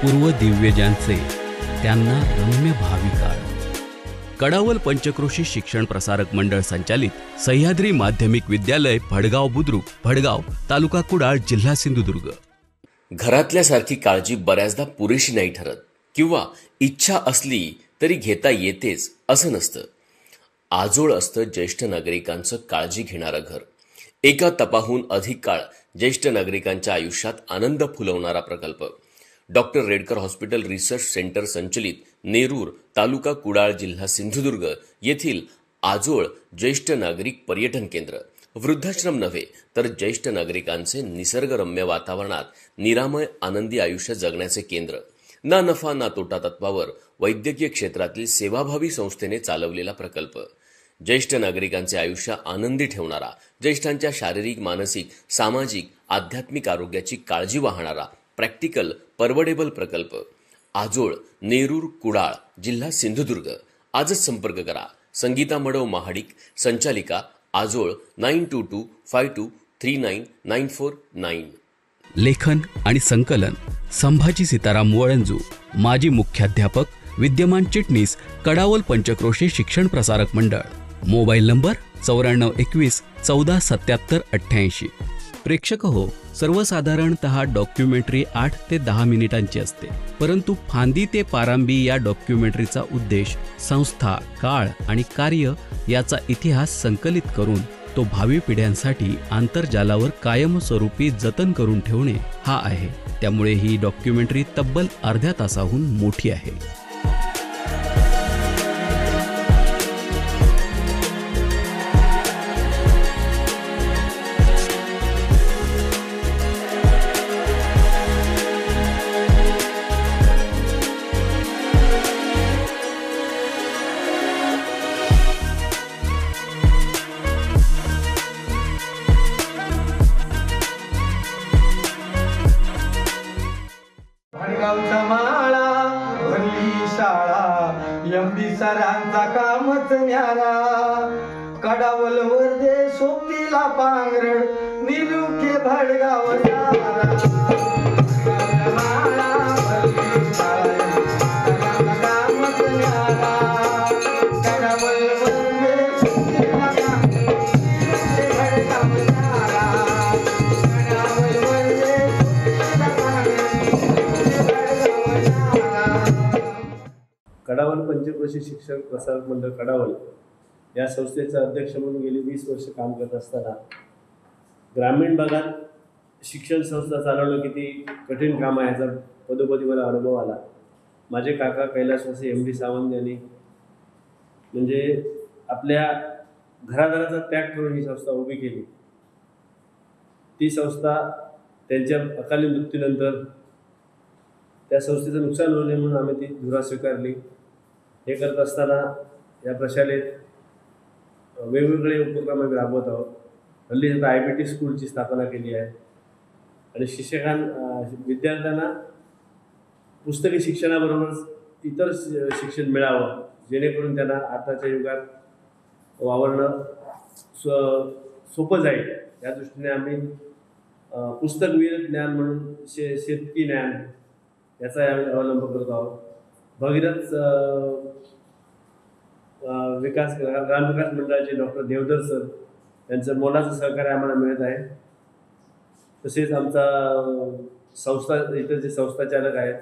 पूर्व दिव्यजांचे त्यांना रम्य भावी काळ. कडावल पंचक्रोशी शिक्षण प्रसारक मंडळ संचालित सह्याद्री माध्यमिक विद्यालय भडगाव बुद्रुक, भडगाव, तालुका कुडाळ, जिल्हा सिंधुदुर्ग. घरातल्यासारखी काळजी बऱ्याचदा पुरेशी नाही ठरत किंवा इच्छा असली तरी घेता येतेच असं नसतं. आजोळ असतं ज्येष्ठ नागरिकांचं काळजी घेणारं घर. एका तपाहून अधिक काळ ज्येष्ठ नागरिकांच्या आयुष्यात आनंद फुलवणारा प्रकल्प. Doctor Redkar hospital research centre संचलित नेरूर, तालुका कुडाळ, जिल्हा सिंधुदुर्ग येथील आजोळ ज्येष्ठ नागरिक पर्यटन केंद्र. वृद्धाश्रम नव्हे तर ज्येष्ठ नागरिकांचे निसर्गरम्य वातावरणात निरामय आनंदी आयुष्य जगण्याचे केंद्र. ना नफा ना तोटा तत्वावर वैद्यकीय क्षेत्रातील सेवाभावी संस्थेने चालवलेला प्रकल्प. ज्येष्ठ नागरिकांचे आयुष्य आनंदी ठेवणारा, ज्येष्ठांच्या शारीरिक, मानसिक, सामाजिक, आध्यात्मिक आरोग्याची काळजी वाहणारा प्रॅक्टिकल, परवडेबल प्रकल्प. आजोळ, नेरूर, कुडाळ, जिल्हा सिंधुदुर्ग. आजच संपर्क करा. संगीता मडव महाडिक, संचालिका, आजोळ, 9225239949. लेखन आणि संकलन संभाजी सीताराम वळंजू, माजी मुख्याध्यापक, विद्यमान चिटणीस, कडावल पंचक्रोशी शिक्षण प्रसारक मंडळ. Mobile number 9421147788. प्रेक्षक हो, सर्वसाधारणतः डॉक्युमेंटरी 8 ते 10 मिनिटांची असते, परंतु फांदी ते पारांबी या डॉक्युमेंटरीचा उद्देश संस्था, काळ आणि कार्य याचा इतिहास संकलित करून तो भावी पिढ्यांसाठी आंतरजालावर कायमस्वरूपी जतन करून ठेवणे हा आहे. त्यामुळे ही डॉक्युमेंटरी तब्बल अर्ध्या तासाहून मोठी आहे. भडगावचा माळा भरली शाळा, एमबी सरांचा कामच न्यारा. कडावल वर्दे सोबतीला पांगरड, निलुके भडगाव सारा. माळा भरली शाळा, सरांचा कामच न्यारा. कडावल वर्दे सोबतीला पांगरड, निलुके भडगाव सारा. कडावल वर्दे सोबतीला कडावल पंचक्रोशी शिक्षण प्रसारक मंडळ कडावल या संस्थेचा अध्यक्ष म्हणून गेली 20 वर्ष काम करत असताना ग्रामीण भागात शिक्षण संस्था चालवणं किती कठीण काम आहे याचा पदोपदी मला अनुभव आला. माझे काका कैलासवासी MD सावंत यांनी म्हणजे आपल्या घरादाराचा त्याग करून ही संस्था उभी केली. ती संस्था त्यांच्या अकाली मृत्यूनंतर त्या संस्थेचं नुकसान होऊ नये म्हणून आम्ही ती धुरा स्वीकारली. हे करत असताना या प्रशालेत वेगवेगळे उपक्रम आम्ही राबवत आहोत. हल्ली आता IBT स्कूलची स्थापना केली आहे आणि विद्यार्थ्यांना पुस्तकी शिक्षणाबरोबरच इतर शिक्षण मिळावं, जेणेकरून त्यांना आताच्या युगात वावरणं सोपं जाईल. या दृष्टीने आम्ही पुस्तकवीर ज्ञान म्हणून शेतकी ज्ञान याचा आम्ही अवलंब करत आहोत. भगीरथ ग्रामविकास मंडळाचे डॉक्टर देवधर सर यांचं मोलाचं सहकार्य आम्हाला मिळत आहे. तसेच आमचा इतर जे संस्थाचालक आहेत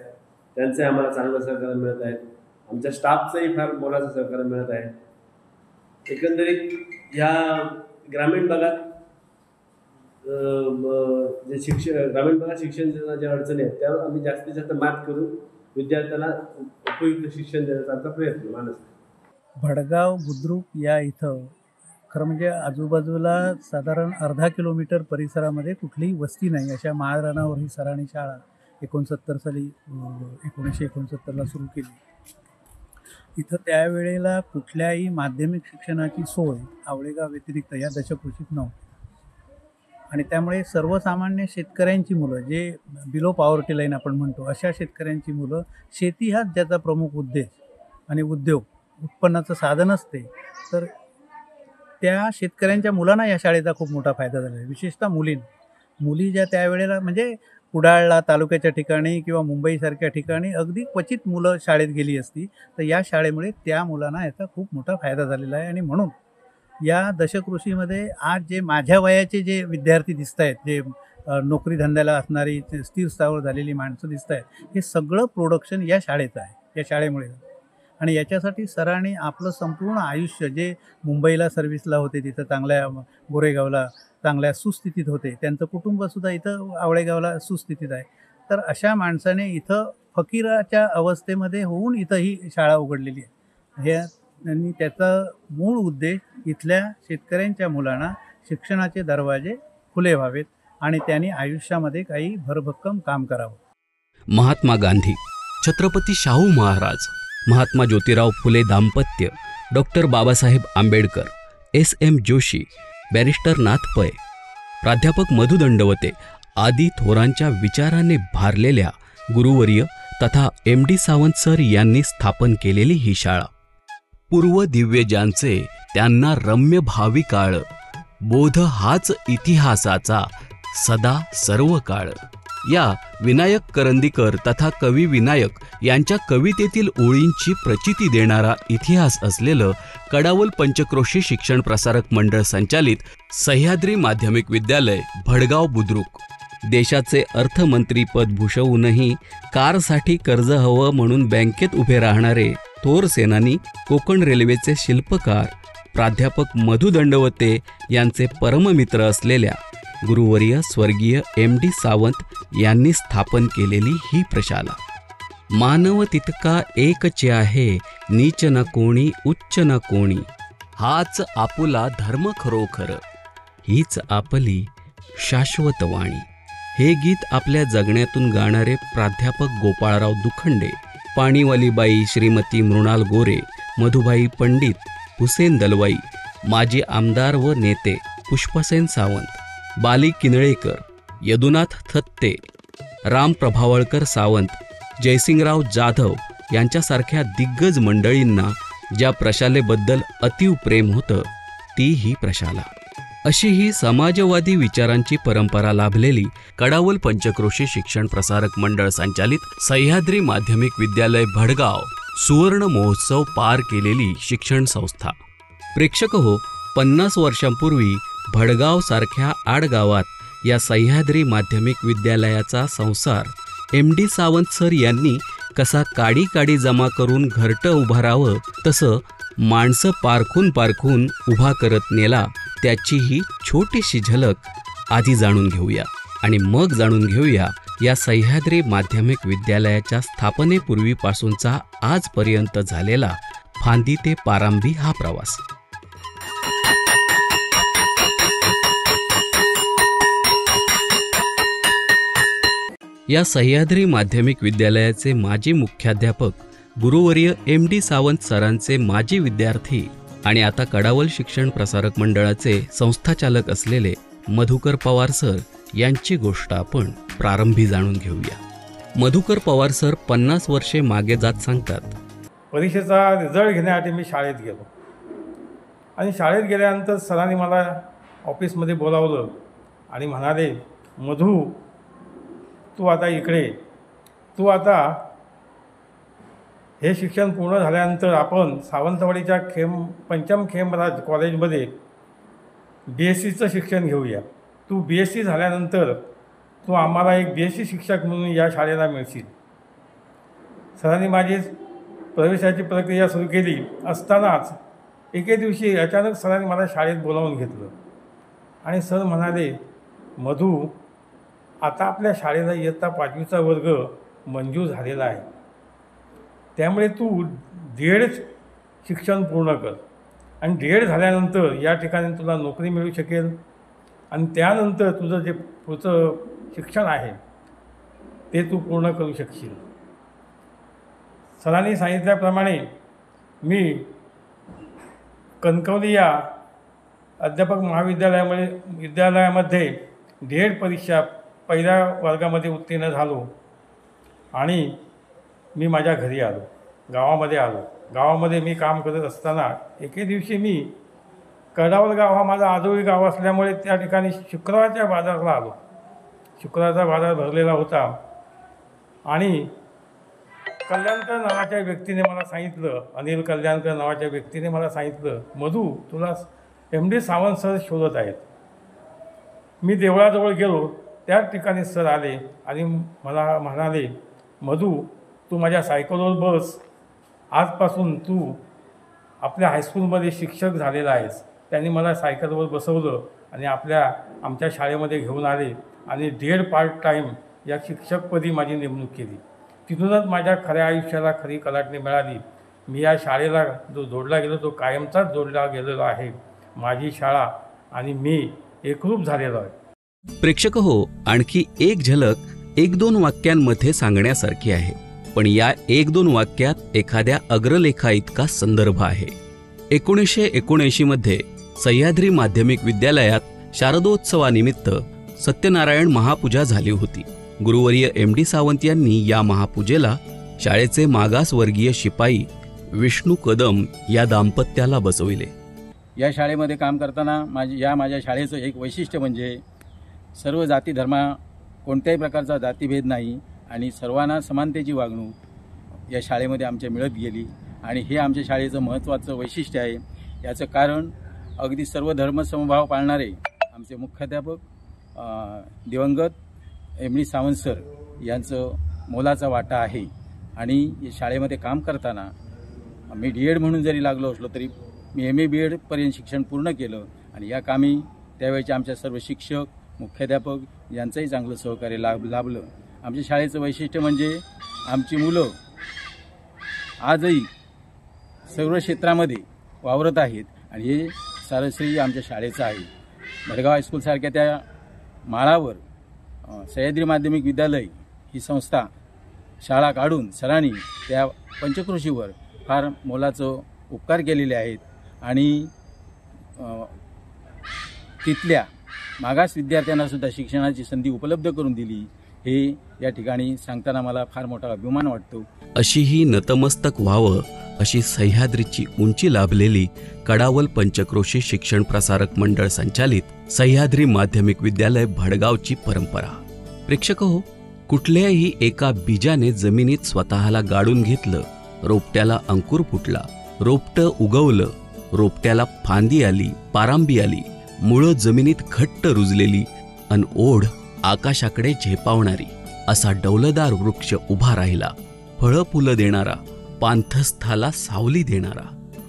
त्यांचे आम्हाला चांगलं सहकार्य मिळत आहे. आमच्या स्टाफचंही फार मोलाचं सहकार्य मिळत आहे. एकंदरीत ह्या ग्रामीण भागात ग्रामीण भागात शिक्षणाच्या ज्या अडचणी आहेत त्यावर आम्ही जास्तीत जास्त मात करून विद्यार्थ्यांना उपयुक्त शिक्षण देण्याचा आमचा प्रयत्न मानस आहे. भडगाव बुद्रुक या इथं खरं म्हणजे आजूबाजूला साधारण अर्धा किलोमीटर परिसरामध्ये कुठलीही वस्ती नाही. अशा महाराणावर ही सराणी शाळा 1969 साली 1969ला सुरू केली. इथं त्यावेळेला कुठल्याही माध्यमिक शिक्षणाची सोय आवळेगाव व्यतिरिक्त या दशकोशीत नव्हती आणि त्यामुळे सर्वसामान्य शेतकऱ्यांची मुलं जे बिलो पॉवर्टी लाईन आपण म्हणतो अशा शेतकऱ्यांची मुलं, शेती हाच ज्याचा प्रमुख उद्देश आणि उद्योग उत्पन्नाचं साधन असते, तर त्या शेतकऱ्यांच्या मुलांना या शाळेचा खूप मोठा फायदा झाला आहे. विशेषतः मुली ज्या त्यावेळेला म्हणजे कुडाळला तालुक्याच्या ठिकाणी किंवा मुंबईसारख्या ठिकाणी अगदी क्वचित मुलं शाळेत गेली असती, तर या शाळेमुळे त्या मुलांना याचा खूप मोठा फायदा झालेला आहे. आणि म्हणून या दशकृषीमध्ये आज जे माझ्या वयाचे जे विद्यार्थी दिसत आहेत, जे नोकरी धंद्याला असणारी जे स्थिर स्थावर झालेली माणसं दिसत आहेत, हे सगळं प्रोडक्शन या शाळेचं आहे, या शाळेमुळे. आणि याच्यासाठी सरांनी आपलं संपूर्ण आयुष्य, जे मुंबईला सर्व्हिसला होते, तिथं चांगल्या गोरेगावला चांगल्या सुस्थितीत होते, त्यांचं कुटुंबसुद्धा इथं आवळेगावला सुस्थितीत आहे, तर अशा माणसाने इथं फकीराच्या अवस्थेमध्ये होऊन इथं ही शाळा उघडलेली आहे. हे आणि त्याचा मूळ उद्देश इथल्या शेतकऱ्यांच्या मुलांना शिक्षणाचे दरवाजे खुले व्हावेत आणि त्यांनी आयुष्यामध्ये काही भरभक्कम काम करावं. महात्मा गांधी, छत्रपती शाहू महाराज, महात्मा ज्योतिराव फुले दाम्पत्य, doctor Babasaheb Ambedkar, S.M. Joshi, barrister Nath Pai, प्राध्यापक मधु दंडवते आदी थोरांच्या विचाराने भारलेल्या गुरुवर्य तथा M.D. सावंत सर यांनी स्थापन केलेली ही शाळा. पूर्व दिव्य ज्यांचे त्यांना रम्य भावी काळ, बोध हाच इतिहासाचा सदा सर्व काळ. या विनायक करंदीकर तथा कवी विनायक यांच्या कवितेतील ओळींची प्रचिती देणारा इतिहास असलेलं कडावल पंचक्रोशी शिक्षण प्रसारक मंडळ संचालित सह्याद्री माध्यमिक विद्यालय भडगाव बुद्रुक. देशाचे अर्थमंत्रीपद भूषवूनही कारसाठी कर्ज हवं म्हणून बँकेत उभे राहणारे थोर सेनानी, कोकण रेल्वेचे शिल्पकार प्राध्यापक मधु दंडवते यांचे परममित्र असलेल्या गुरुवर्य स्वर्गीय M.D. सावंत यांनी स्थापन केलेली ही प्रशाला. मानव तितका एकचे आहे, नीच न कोणी उच्च न कोणी, हाच आपुला धर्म खरोखर, हीच आपली शाश्वत वाणी. हे गीत आपल्या जगण्यातून गाणारे प्राध्यापक गोपाळराव दुखंडे, पाणीवालीबाई श्रीमती मृणाल गोरे, मधुबाई पंडित, हुसेन दलवाई, माजी आमदार व नेते पुष्पसेन सावंत, बाली किनळेकर, यदुनाथ थत्ते, राम प्रभावळकर सावंत, जयसिंगराव जाधव यांच्यासारख्या दिग्गज मंडळींना ज्या प्रशालेबद्दल अतीव प्रेम होतं, ती ही प्रशाला. अशी ही समाजवादी विचारांची परंपरा लाभलेली कडावल पंचक्रोशी शिक्षण प्रसारक मंडळ संचालित सह्याद्री माध्यमिक विद्यालय भडगाव सुवर्ण महोत्सव पार केलेली शिक्षण संस्था. प्रेक्षक हो, 50 वर्षांपूर्वी भडगाव सारख्या आडगावात या सह्याद्री माध्यमिक विद्यालयाचा संसार M.D. सावंत सर यांनी कसा काडी काडी जमा करून घरटं उभारावं, तसं माणसं पारखून उभा करत नेला, त्याची ही छोटीशी झलक आधी जाणून घेऊया. आणि मग जाणून घेऊया या सह्याद्री माध्यमिक विद्यालयाच्या स्थापनेपूर्वीपासूनचा आजपर्यंत झालेला फांदी ते पारांबी हा प्रवास. या सह्याद्री माध्यमिक विद्यालयाचे माजी मुख्याध्यापक गुरुवर्य M.D. सावंत सरांचे माजी विद्यार्थी आणि आता कडावल शिक्षण प्रसारक मंडळाचे संस्थाचालक असलेले मधुकर पवार सर यांची गोष्ट आपण प्रारंभी जाणून घेऊया. मधुकर पवार सर 50 वर्षे मागे जात सांगतात, परीक्षेचा रिझल्ट घेण्यासाठी मी शाळेत गेलो आणि शाळेत गेल्यानंतर सरांनी मला ऑफिसमध्ये बोलावलं आणि म्हणाले, मधू तू आता इकडे, तू आता हे शिक्षण पूर्ण झाल्यानंतर आपण सावंतवाडीच्या पंचम खेमराज कॉलेजमध्ये BScचं शिक्षण घेऊया. तू BSc झाल्यानंतर तू आम्हाला एक BSc शिक्षक म्हणून या शाळेला मिळशील. सरांनी माझी प्रवेशाची प्रक्रिया सुरू केली असतानाच एके दिवशी अचानक सरांनी मला शाळेत बोलावून घेतलं आणि सर म्हणाले, मधू आता आपल्या शाळेला इयत्ता 5वीचा वर्ग मंजूर झालेला आहे, त्यामुळे तू D.Ed शिक्षण पूर्ण कर आणि D.Ed झाल्यानंतर या ठिकाणी तुला नोकरी मिळू शकेल आणि त्यानंतर तुझं जे पुढचं शिक्षण आहे ते तू पूर्ण करू शकशील. सरांनी सांगितल्याप्रमाणे मी कणकवली या अध्यापक विद्यालयामध्ये D.Ed परीक्षा पहिल्या वर्गामध्ये उत्तीर्ण झालो आणि मी माझ्या घरी आलो, गावामध्ये आलो. गावामध्ये मी काम करत असताना एके दिवशी मी कडावल गाव हा माझा आजोळी गाव असल्यामुळे त्या ठिकाणी शुक्रवारच्या बाजाराला आलो शुक्राचा बाजार भरलेला होता आणि कल्याणकर नावाच्या व्यक्तीने मला सांगितलं, अनिल कल्याणकर नावाच्या व्यक्तीने मला सांगितलं, मधू तुला MD सावंत सर शोधत आहेत. मी देवळाजवळ गेलो, त्याच ठिकाणी सर आले आणि मला म्हणाले, मधू तू माझ्या सायकलवर बस, आजपासून तू आपल्या हायस्कूलमध्ये शिक्षक झालेला आहेस. त्यांनी मला सायकलवर बसवलं आणि आमच्या शाळेमध्ये घेऊन आले आणि पार्ट टाईम या शिक्षकपदी माझी नेमणूक केली. तिथूनच माझ्या खऱ्या आयुष्याला खरी कलाटणी मिळाली. मी या शाळेला जो जोडला गेलो तो कायमचाच जोडला गेलेलो आहे. माझी शाळा आणि मी एकरूप झालेलो आहे. प्रेक्षक हो, आणखी एक झलक 1-2 वाक्यांमध्ये सांगण्यासारखी आहे, पण या 1-2 वाक्यात एखाद्या अग्रलेखा इतका संदर्भ आहे. 1979 मध्ये सह्याद्री माध्यमिक विद्यालयात शारदोत्सवानिमित्त सत्यनारायण महापूजा झाली होती. गुरुवर्य MD सावंत यांनी या महापूजेला शाळेचे मागासवर्गीय शिपाई विष्णू कदम या दाम्पत्याला बसविले. या शाळेमध्ये काम करताना माझ्या शाळेचं एक वैशिष्ट्य म्हणजे सर्व जाती धर्मा, कोणत्याही प्रकारचा जातीभेद नाही आणि सर्वांना समानतेची वागणूक या शाळेमध्ये आमच्या मिळत गेली आणि हे आमच्या शाळेचं महत्त्वाचं वैशिष्ट्य आहे. याचं कारण अगदी सर्व धर्मसमभाव पाळणारे आमचे मुख्याध्यापक दिवंगत MD सावंत सर यांचं मोलाचा वाटा आहे. आणि या शाळेमध्ये काम करताना मी D.Ed म्हणून जरी लागलो असलो तरी मी MA B.Ed पर्यंत शिक्षण पूर्ण केलं आणि या कामी त्यावेळेचे आमच्या सर्व शिक्षक, मुख्याध्यापक यांचंही चांगलं सहकार्य लाभलं. आमच्या शाळेचं वैशिष्ट्य म्हणजे आमची मुलं आजही सर्व क्षेत्रामध्ये वावरत आहेत आणि हे सारं श्रेय आमच्या शाळेचं आहे. भडगाव हायस्कूलसारख्या त्या माळावर सह्याद्री माध्यमिक विद्यालय ही संस्था शाळा काढून सरांनी त्या पंचक्रोशीवर फार मोलाचं उपकार केलेले आहेत आणि तिथल्या मागास विद्यार्थ्यांनासुद्धा शिक्षणाची संधी उपलब्ध करून दिली. हे या ठिकाणी सांगताना मला फार मोठा अभिमान वाटतो. अशीही नतमस्तक व्हावं अशी सह्याद्रीची उंची लाभलेली कडावल पंचक्रोशी शिक्षण प्रसारक मंडळ संचालित सह्याद्री माध्यमिक विद्यालय भडगावची परंपरा. प्रेक्षक हो, कुठल्याही एका बीजाने जमिनीत स्वतःला गाडून घेतलं, रोपट्याला अंकुर फुटला, रोपटं उगवलं, रोपट्याला फांदी आली, पारांबी आली, मुळं जमिनीत घट्ट रुजलेली अन ओढ आकाशाकडे झेपावणारी असा डौलदार वृक्ष उभा राहिला. फळं फुलं देणारा, पांथस्थाला सावली देणारा,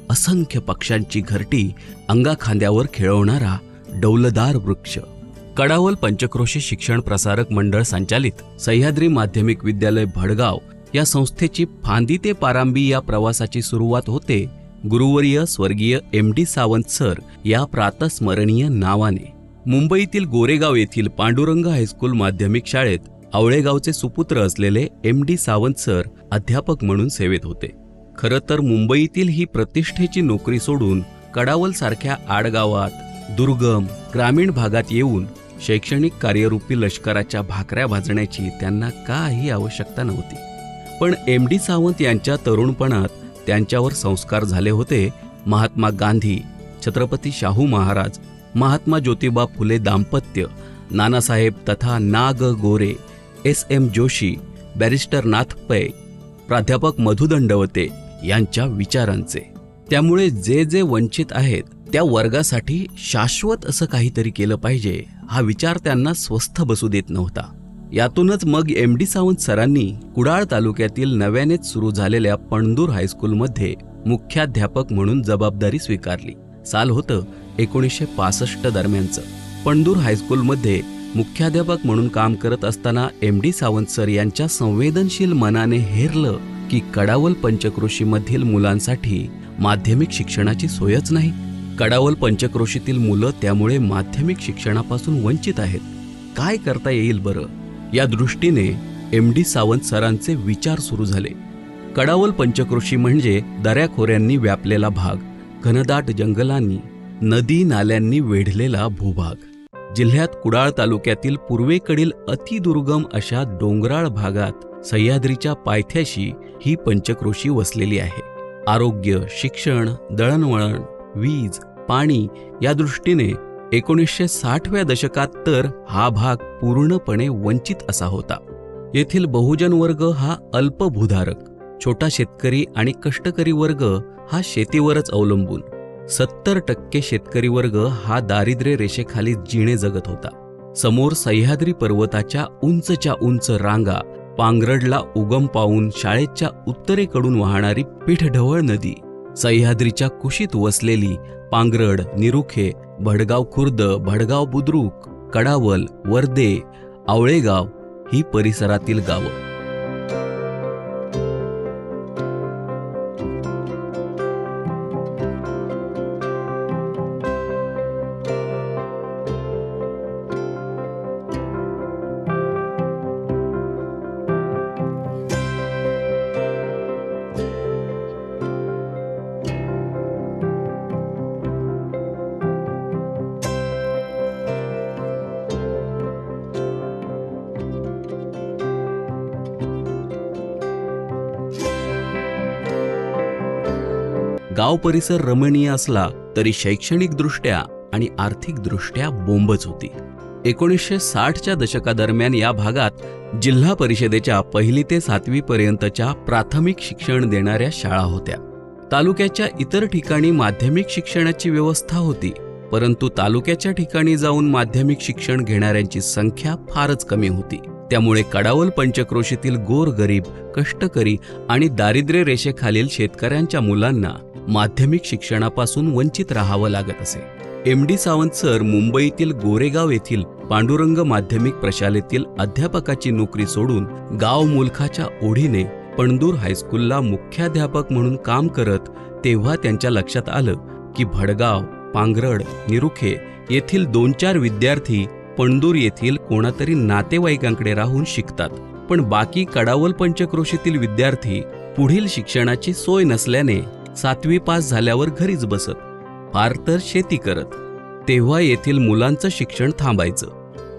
असंख्य पक्ष्यांची घरटी अंगाखांद्यावर खेळवणारा डौलदार वृक्ष. कडावल पंचक्रोशी शिक्षण प्रसारक मंडळ संचालित सह्याद्री माध्यमिक विद्यालय भडगाव या संस्थेची फांदी ते पारांबी या प्रवासाची सुरुवात होते गुरुवर्य स्वर्गीय MD सावंत सर या प्रातस्मरणीय नावाने. मुंबईतील गोरेगाव येथील पांडुरंग हायस्कूल माध्यमिक शाळेत आवळेगावचे सुपुत्र असलेले MD सावंत सर अध्यापक म्हणून सेवेत होते. खरं तर मुंबईतील ही प्रतिष्ठेची नोकरी सोडून कडावल सारख्या आडगावात, दुर्गम ग्रामीण भागात येऊन शैक्षणिक कार्यरूपी लष्कराच्या भाकऱ्या भाजण्याची त्यांना काही आवश्यकता नव्हती. पण MD सावंत यांच्या तरुणपणात त्यांच्यावर संस्कार झाले होते महात्मा गांधी, छत्रपती शाहू महाराज, महात्मा ज्योतिबा फुले दाम्पत्य, नानासाहेब तथा नाग गोरे, SM जोशी, बॅरिस्टर नाथ पै, प्राध्यापक मधु दंडवते यांच्या विचारांचे. त्यामुळे जे वंचित आहेत त्या वर्गासाठी शाश्वत असं काहीतरी केलं पाहिजे हा विचार त्यांना स्वस्थ बसू देत नव्हता. यातूनच मग MD सावंत सरांनी कुडाळ तालुक्यातील नव्यानेच सुरू झालेल्या पणदूर हायस्कूलमध्ये मुख्याध्यापक म्हणून जबाबदारी स्वीकारली. साल होतं 1965 दरम्यानचं. पणदूर हायस्कूलमध्ये मुख्याध्यापक म्हणून काम करत असताना MD सावंत सर यांच्या संवेदनशील मनाने हेरलं की कडावल पंचक्रोशीमधील मुलांसाठी माध्यमिक शिक्षणाची सोयच नाही. कडावल पंचक्रोशीतील मुलं त्यामुळे माध्यमिक शिक्षणापासून वंचित आहेत. काय करता येईल बरं, या दृष्टीने MD सावंत सरांचे विचार सुरू झाले. कडावल पंचक्रोशी म्हणजे दऱ्याखोऱ्यांनी व्यापलेला भाग, घनदाट जंगलांनी, नदी नाल्यांनी वेढलेला भूभाग. जिल्ह्यात कुडाळ तालुक्यातील पूर्वेकडील अतिदुर्गम अशा डोंगराळ भागात सह्याद्रीच्या पायथ्याशी ही पंचक्रोशी वसलेली आहे. आरोग्य, शिक्षण, दळणवळण, वीज, पाणी या दृष्टीने 1960व्या दशकात तर हा भाग पूर्णपणे वंचित असा होता. येथील बहुजन वर्ग हा अल्पभूधारक, छोटा शेतकरी आणि कष्टकरी वर्ग हा शेतीवरच अवलंबून, 70% शेतकरी वर्ग हा दारिद्र्य रेषेखाली जिणे जगत होता. समोर सह्याद्री पर्वताच्या उंचच्या उंच रांगा, पांगरडला उगम पावून शाळेच्या उत्तरेकडून वाहणारी पीठढवळ नदी, सह्याद्रीच्या कुशीत वसलेली पांगरड, निरुखे, भडगाव खुर्द, भडगाव बुद्रुक, कडावल, वर्दे, आवळेगाव ही परिसरातील गावं. गाव परिसर रमणीय असला तरी शैक्षणिकदृष्ट्या आणि आर्थिकदृष्ट्या बोंबच होती. 1960च्या दशकादरम्यान या भागात जिल्हा परिषदेच्या 1ली ते 7वी पर्यंतच्या प्राथमिक शिक्षण देणाऱ्या शाळा होत्या. तालुक्याच्या इतर ठिकाणी माध्यमिक शिक्षणाची व्यवस्था होती, परंतु तालुक्याच्या ठिकाणी जाऊन माध्यमिक शिक्षण घेणाऱ्यांची संख्या फारच कमी होती. त्यामुळे कडावल पंचक्रोशीतील गोरगरीब, कष्टकरी आणि दारिद्र्य रेषेखालील शेतकऱ्यांच्या मुलांना माध्यमिक शिक्षणापासून वंचित राहावं लागत असे. MD सावंत सर मुंबईतील गोरेगाव येथील पांडुरंग माध्यमिक प्रशालेतील अध्यापकाची नोकरी सोडून गाव मुलखाच्या ओढीने पणदूर हायस्कूलला मुख्याध्यापक म्हणून काम करत तेव्हा त्यांच्या लक्षात आलं की भडगाव, पांगरड, निरुखे येथील 2-4 विद्यार्थी पणदूर येथील कोणातरी नातेवाईकांकडे राहून शिकतात, पण बाकी कडावल पंचक्रोशीतील विद्यार्थी पुढील शिक्षणाची सोय नसल्याने 7वी पास झाल्यावर घरीच बसत, फार तर शेती करत. तेव्हा येथील मुलांचं शिक्षण थांबायचं.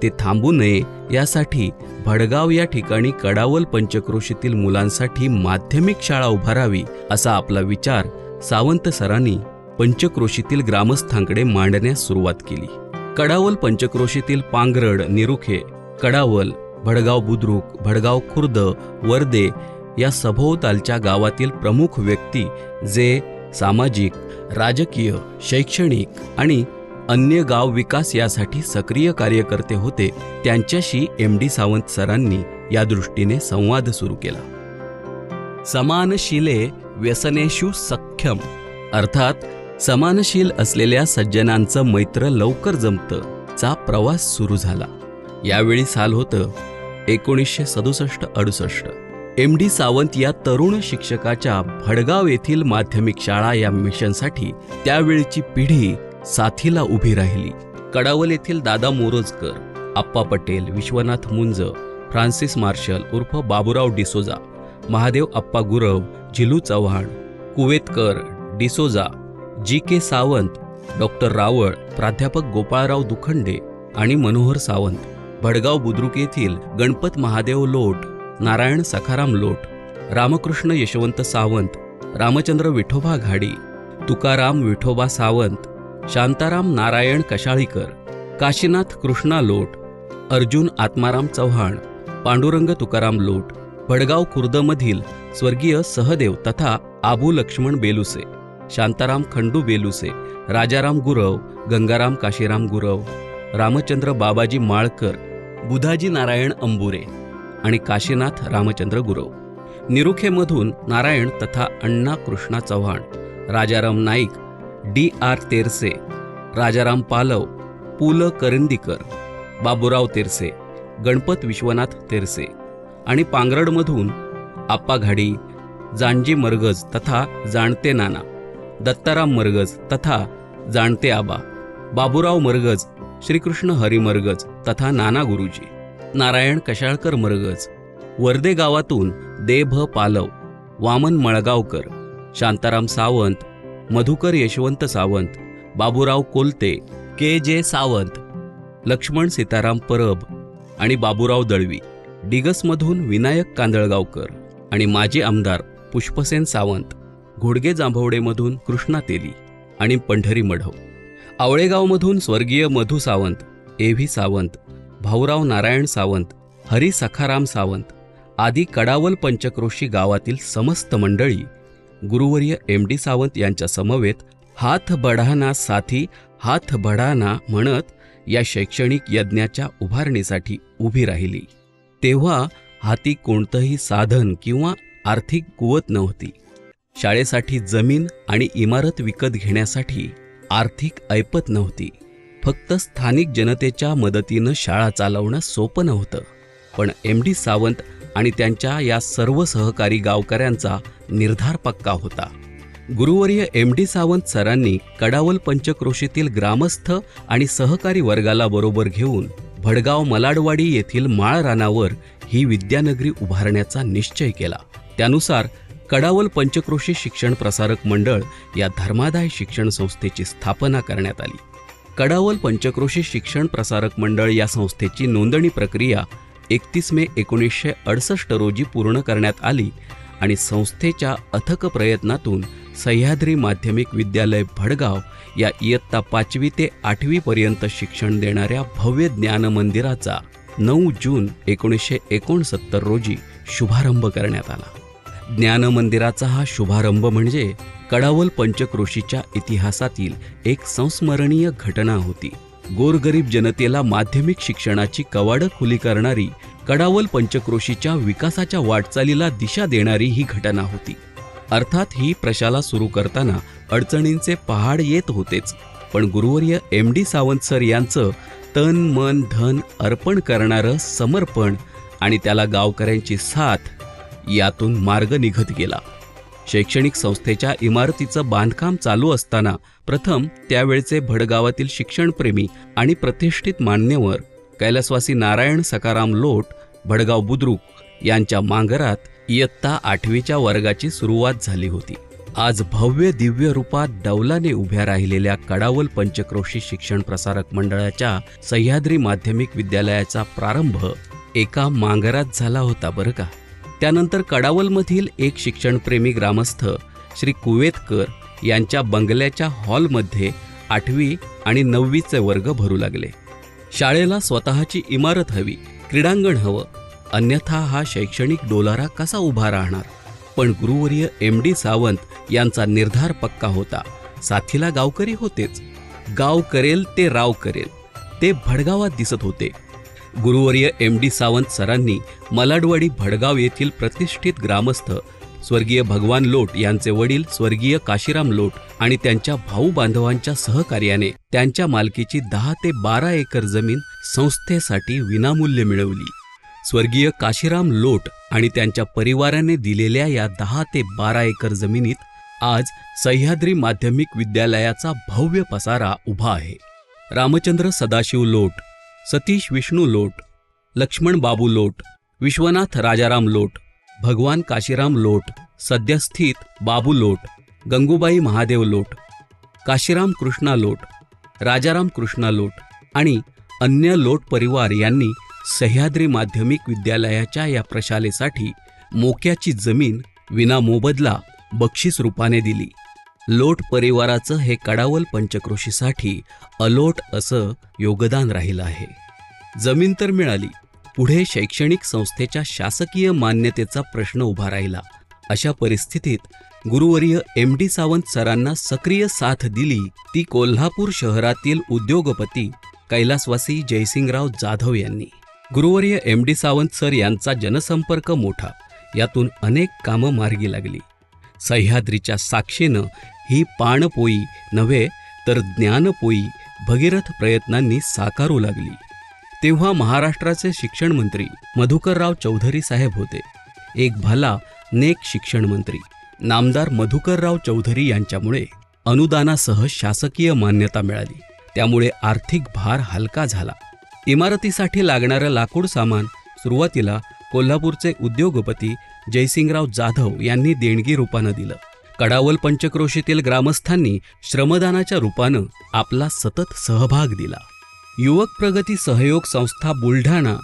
ते थांबू नये यासाठी भडगाव या ठिकाणी कडावल पंचक्रोशीतील मुलांसाठी माध्यमिक शाळा उभारावी असा आपला विचार सावंत सरांनी पंचक्रोशीतील ग्रामस्थांकडे मांडण्यास सुरुवात केली. कडावल पंचक्रोशीतील पांगरड, निरुखे, कडावल, भडगाव बुद्रुक, भडगाव खुर्द, वर्दे या सभोवतालच्या गावातील प्रमुख व्यक्ती जे सामाजिक, राजकीय, शैक्षणिक आणि अन्य गाव विकास यासाठी सक्रिय कार्यकर्ते होते, त्यांच्याशी MD सावंत सरांनी या दृष्टीने संवाद सुरू केला. समानशीले व्यसनेषु सख्यम, अर्थात समानशील असलेल्या सज्जनांचं मैत्र लवकर जमतं चा प्रवास सुरू झाला. यावेळी साल होतं 1967-68. MD सावंत या तरुण शिक्षकाच्या भडगाव येथील माध्यमिक शाळा या मिशनसाठी त्यावेळची पिढी साथीला उभी राहिली. कडावल येथील दादा मोरोजकर, आप्पा पटेल, विश्वनाथ मुंज, फ्रान्सिस मार्शल उर्फ बाबूराव डिसोजा, महादेव आप्पा गुरव, झिलू चव्हाण, कुवेतकर, डिसोजा, GK सावंत, डॉक्टर रावळ, प्राध्यापक गोपाळराव दुखंडे आणि मनोहर सावंत, भडगाव बुद्रुक येथील गणपत महादेव लोट, नारायण सखाराम लोट, रामकृष्ण यशवंत सावंत, रामचंद्र विठोबा घाडी, तुकाराम विठोबा सावंत, शांताराम नारायण कशाळीकर, काशीनाथ कृष्णा लोट, अर्जुन आत्माराम चव्हाण, पांडुरंग तुकाराम लोट, भडगाव खुर्दमधील स्वर्गीय सहदेव तथा आबू लक्ष्मण बेलुसे, शांताराम खंडू बेलुसे, राजाराम गुरव, गंगाराम काशीराम गुरव, रामचंद्र बाबाजी माळकर, बुधाजी नारायण अंबुरे आणि काशीनाथ रामचंद्र गुरव. निरुखेमधून नारायण तथा अण्णा कृष्णा चव्हाण, राजाराम नाईक, DR तेरसे, राजाराम पालव, पु ल करंदीकर, बाबूराव तेरसे, गणपत विश्वनाथ तेरसे आणि पांगरडमधून आप्पा घाडी, जानजी मरगज तथा जाणते नाना, दत्ताराम मरगज तथा जाणते आबा, बाबूराव मरगज, श्रीकृष्ण हरी मरगज तथा नाना गुरुजी, नारायण कशाळकर मरगज. वर्दे गावातून देभ पालव, वामन मळगावकर, शांताराम सावंत, मधुकर यशवंत सावंत, बाबूराव कोलते, KJ सावंत, लक्ष्मण सीताराम परब आणि बाबूराव दळवी. डिगसमधून विनायक कांदळगावकर आणि माजी आमदार पुष्पसेन सावंत, घोडगे जांभवडेमधून कृष्णा तेली आणि पंढरी मढव. आवळेगावमधून स्वर्गीय मधु सावंत, ए.व्ही. सावंत, भाऊराव नारायण सावंत, हरी सखाराम सावंत आदी कडावल पंचक्रोशी गावातील समस्त मंडळी गुरुवर्य एम.डी. सावंत यांच्या समवेत हाथ बढाना साथी हाथ बढाना म्हणत या शैक्षणिक यज्ञाच्या उभारणीसाठी उभी राहिली. तेव्हा हाती कोणतंही साधन किंवा आर्थिक कुवत नव्हती. शाळेसाठी जमीन आणि इमारत विकत घेण्यासाठी आर्थिक ऐपत नव्हती. फक्त स्थानिक जनतेच्या मदतीनं शाळा चालवणं सोपं नव्हतं. पण एम.डी. सावंत आणि त्यांच्या या सर्व सहकारी गावकऱ्यांचा निर्धार पक्का होता. गुरुवर्य एम.डी. सावंत सरांनी कडावल पंचक्रोशीतील ग्रामस्थ आणि सहकारी वर्गाला बरोबर घेऊन भडगाव मलाडवाडी येथील माळ रानावर ही विद्यानगरी उभारण्याचा निश्चय केला. त्यानुसार कडावल पंचक्रोशी शिक्षण प्रसारक मंडळ या धर्मादाय शिक्षण संस्थेची स्थापना करण्यात आली. कडावल पंचक्रोशी शिक्षण प्रसारक मंडळ या संस्थेची नोंदणी प्रक्रिया 31 मे 1968 रोजी पूर्ण करण्यात आली आणि संस्थेच्या अथक प्रयत्नातून सह्याद्री माध्यमिक विद्यालय भडगाव या इयत्ता 5वी ते 8वी पर्यंत शिक्षण देणाऱ्या भव्य ज्ञान मंदिराचा 9 जून 1969 रोजी शुभारंभ करण्यात आला. ज्ञान मंदिराचा हा शुभारंभ म्हणजे कडावल पंचक्रोशीच्या इतिहासातील एक संस्मरणीय घटना होती. गोरगरीब जनतेला माध्यमिक शिक्षणाची कवाडं खुली करणारी, कडावल पंचक्रोशीच्या विकासाच्या वाटचालीला दिशा देणारी ही घटना होती. अर्थात ही प्रशाला सुरू करताना अडचणींचे पहाड येत होतेच, पण गुरुवर्य एम.डी. सावंत सर यांचं तन मन धन अर्पण करणारं समर्पण आणि त्याला गावकऱ्यांची साथ यातून मार्ग निघत गेला. शैक्षणिक संस्थेच्या इमारतीचं बांधकाम चालू असताना प्रथम त्यावेळचे भडगावातील शिक्षणप्रेमी आणि प्रतिष्ठित मान्यवर कैलासवासी नारायण सखाराम लोट, भडगाव बुद्रुक यांच्या मांगरात इयत्ता 8वीच्या वर्गाची सुरुवात झाली होती. आज भव्य दिव्य रूपात डौलाने उभ्या राहिलेल्या कडावल पंचक्रोशी शिक्षण प्रसारक मंडळाच्या सह्याद्री माध्यमिक विद्यालयाचा प्रारंभ एका मांगरात झाला होता बरं का. त्यानंतर कडावलमधील एक शिक्षणप्रेमी ग्रामस्थ श्री कुवेतकर यांच्या बंगल्याच्या हॉलमध्ये 8वी आणि 9वीचे वर्ग भरू लागले. शाळेला स्वतःची इमारत हवी, क्रीडांगण हवं, अन्यथा हा शैक्षणिक डोलारा कसा उभा राहणार. पण गुरुवर्य एम.डी. सावंत यांचा निर्धार पक्का होता. साथीला गावकरी होतेच. गाव करेल ते राव करेल, ते भडगावात दिसत होते. गुरुवर्य एम.डी. सावंत सरांनी मलाडवाडी भडगाव येथील प्रतिष्ठित ग्रामस्थ स्वर्गीय भगवान लोट यांचे वडील स्वर्गीय काशीराम लोट आणि त्यांच्या भाऊ बांधवांच्या सहकार्याने त्यांच्या मालकीची 10 ते 12 एकर जमीन संस्थेसाठी विनामूल्य मिळवली. स्वर्गीय काशीराम लोट आणि त्यांच्या परिवाराने दिलेल्या या 10 ते 12 एकर जमिनीत आज सह्याद्री माध्यमिक विद्यालयाचा भव्य पसारा उभा आहे. रामचंद्र सदाशिव लोट, सतीश विष्णू लोट, लक्ष्मण बाबू लोट, विश्वनाथ राजाराम लोट, भगवान काशीराम लोट, सद्यस्थित बाबू लोट, गंगूबाई महादेव लोट, काशीराम कृष्णा लोट, राजाराम कृष्णा लोट आणि अन्य लोट परिवार यांनी सह्याद्री माध्यमिक विद्यालयाच्या या प्रशालेसाठी मोक्याची जमीन विनामोबदला बक्षीस रूपाने दिली. लोट परिवाराचं हे कडावल पंचक्रोशीसाठी अलोट असं योगदान राहिलं आहे. जमीन तर मिळाली, पुढे शैक्षणिक संस्थेच्या शासकीय मान्यतेचा प्रश्न उभा राहिला. अशा परिस्थितीत गुरुवर्य एम.डी. सावंत सरांना सक्रिय साथ दिली ती कोल्हापूर शहरातील उद्योगपती कैलासवासी जयसिंगराव जाधव यांनी. गुरुवर्य एम.डी. सावंत सर यांचा जनसंपर्क मोठा, यातून अनेक कामं मार्गी लागली. सह्याद्रीच्या साक्षीनं ही पाणपोई नव्हे तर ज्ञानपोई भगीरथ प्रयत्नांनी साकारू लागली. तेव्हा महाराष्ट्राचे शिक्षण मंत्री मधुकरराव चौधरी साहेब होते. एक भला नेक शिक्षण मंत्री नामदार मधुकरराव चौधरी यांच्यामुळे अनुदानासह शासकीय मान्यता मिळाली. त्यामुळे आर्थिक भार हलका झाला. इमारतीसाठी लागणारं लाकूड सामान सुरुवातीला कोल्हापूरचे उद्योगपती जयसिंगराव जाधव यांनी देणगी रूपानं दिलं. कडावल पंचक्रोशीतील ग्रामस्थांनी श्रमदानाच्या रूपानं आपला सतत सहभाग दिला. युवक प्रगती सहयोग संस्था बुलढाणा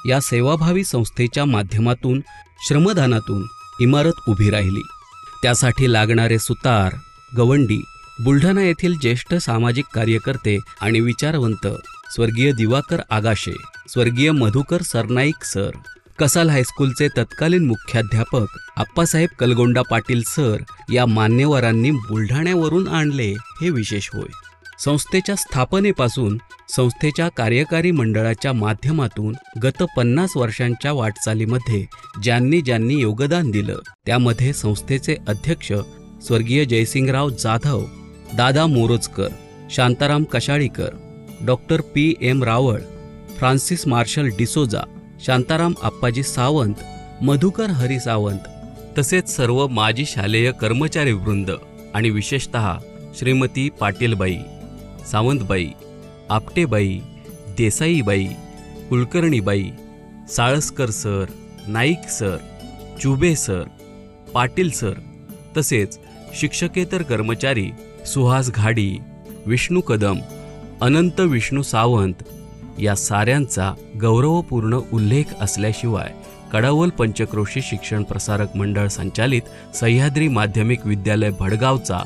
या सेवाभावी संस्थेच्या माध्यमातून श्रमदानातून इमारत उभी राहिली. त्यासाठी लागणारे सुतार, गवंडी, बुलढाणा येथील ज्येष्ठ सामाजिक कार्यकर्ते आणि विचारवंत स्वर्गीय दिवाकर आगाशे, स्वर्गीय मधुकर सरनाईक सर, कसाल हायस्कूलचे तत्कालीन मुख्याध्यापक आप्पासाहेब कलगोंडा पाटील सर या मान्यवरांनी बुलढाण्यावरून आणले हे विशेष होय. संस्थेच्या स्थापनेपासून संस्थेच्या कार्यकारी मंडळाच्या माध्यमातून गत 50 वर्षांच्या वाटचालीमध्ये ज्यांनी ज्यांनी योगदान दिलं त्यामध्ये संस्थेचे अध्यक्ष स्वर्गीय Jaysingrao Jadhav, Dada Morojkar, Shantaram Kashalikar, doctor PM Rawal, Francis Marshall D'Souza, Shantaram Appaji Sawant, Madhukar Hari Sawant तसेच सर्व माजी शालेय कर्मचारी वृंद आणि विशेषतः श्रीमती पाटीलबाई, सावंतबाई, आपटेबाई, देसाईबाई, कुलकर्णीबाई, Salaskar sir, Naik sir, Chube sir, Patil sir तसेच शिक्षकेतर कर्मचारी सुहास घाडी, विष्णू कदम, अनंत विष्णू सावंत या साऱ्यांचा गौरवपूर्ण उल्लेख असल्याशिवाय कडावल पंचक्रोशी शिक्षण प्रसारक मंडळ संचालित सह्याद्री माध्यमिक विद्यालय भडगावचा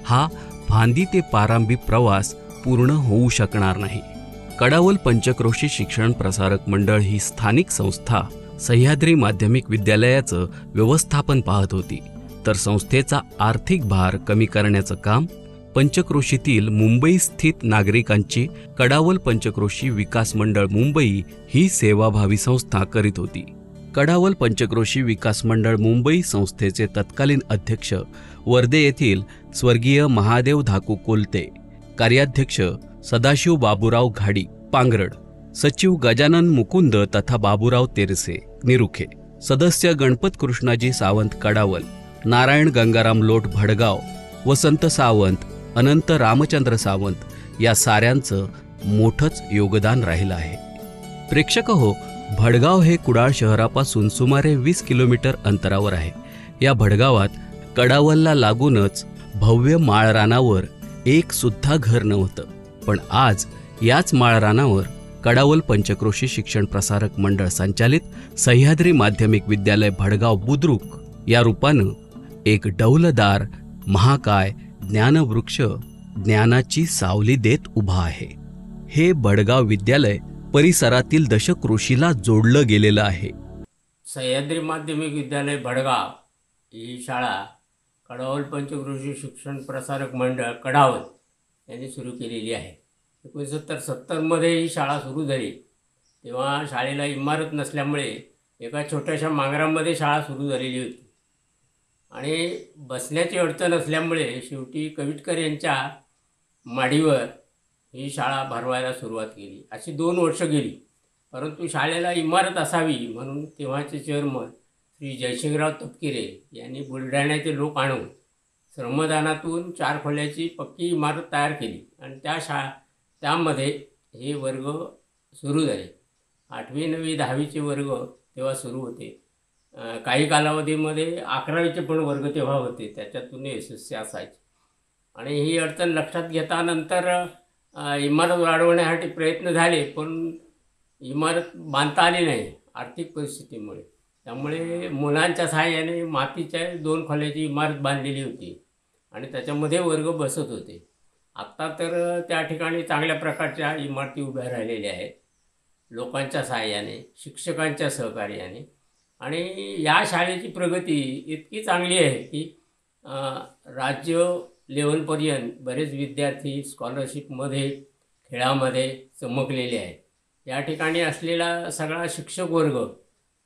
हा फांदी ते पारांबी प्रवास पूर्ण होऊ शकणार नाही. कडावल पंचक्रोशी शिक्षण प्रसारक मंडळ ही स्थानिक संस्था सह्याद्री माध्यमिक विद्यालयाचं व्यवस्थापन पाहत होती, तर संस्थेचा आर्थिक भार कमी करण्याचं काम पंचक्रोशीतील मुंबई स्थित नागरिकांची कडावल पंचक्रोशी विकास मंडळ मुंबई ही सेवाभावी संस्था करीत होती. कडावल पंचक्रोशी विकास मंडळ मुंबई संस्थेचे तत्कालीन अध्यक्ष वर्धे येथील स्वर्गीय महादेव धाकू कोलते, कार्याध्यक्ष सदाशिव बाबूराव घाडी पांगरड, सचिव गजानन मुकुंद तथा बाबूराव तेरसे निरुखे, सदस्य गणपत कृष्णाजी सावंत कडावल, नारायण गंगाराम लोट भडगाव, वसंत सावंत, अनंत रामचंद्र सावंत या साऱ्यांचं मोठंच योगदान राहिलं आहे. प्रेक्षक हो, भडगाव हे कुडाळ शहरापासून सुमारे 20 किलोमीटर अंतरावर आहे. या भडगावात कडावलला लागूनच भव्य माळरानावर एक सुद्धा घर नव्हतं, पण आज याच माळरानावर कडावल पंचक्रोशी शिक्षण प्रसारक मंडळ संचालित सह्याद्री माध्यमिक विद्यालय भडगाव बुद्रुक या रूपानं एक डौलदार महाकाय ज्ञानवृक्ष ज्ञानाची सावली देत उभा आहे. हे भडगाव विद्यालय परिसरातील दशकृषीला जोडलं गेलेलं आहे. सह्याद्री माध्यमिक विद्यालय भडगाव ही शाळा कडावल पंचक्रोशी शिक्षण प्रसारक मंडळ कडावल यांनी सुरू केलेली आहे. 1970 ही शाळा सुरू झाली. तेव्हा शाळेला इमारत नसल्यामुळे एका छोट्याशा मांगरामध्ये शाळा सुरू झालेली होती आणि बसण्याची अडचण असल्यामुळे शेवटी कविटकर यांच्या माडीवर ही शाळा भरवायला सुरुवात केली. अशी 2 वर्ष गेली, परंतु शाळेला इमारत असावी म्हणून तेव्हाचे चेअरमन श्री जयसिंगराव तपकिरे यांनी बुलढाण्याचे लोक आणून श्रमदानातून 4 खोल्याची पक्की इमारत तयार केली आणि त्यामध्ये हे वर्ग सुरू झाले. 8वी 9वी 10वीचे वर्ग तेव्हा सुरू होते. काही कालावधीमध्ये 11वीचे पण वर्ग तेव्हा होते, त्याच्यातून SSC असायचे. आणि ही अडचण लक्षात घेता नंतर इमारत वाढवण्यासाठी प्रयत्न झाले, पण इमारत बांधता आली नाही आर्थिक परिस्थितीमुळे. त्यामुळे मुलांच्या सहाय्याने मातीच्या 2 खोल्याची इमारत बांधलेली होती आणि त्याच्यामध्ये वर्ग बसत होते. आत्ता तर त्या ठिकाणी चांगल्या प्रकारच्या इमारती उभ्या राहिलेल्या आहेत लोकांच्या सहाय्याने, शिक्षकांच्या सहकार्याने. आणि या शाळेची प्रगती इतकी चांगली आहे की राज्य लेवलपर्यंत बरेच विद्यार्थी स्कॉलरशिपमध्ये, खेळामध्ये चमकलेले आहेत. या ठिकाणी असलेला सगळा शिक्षक वर्ग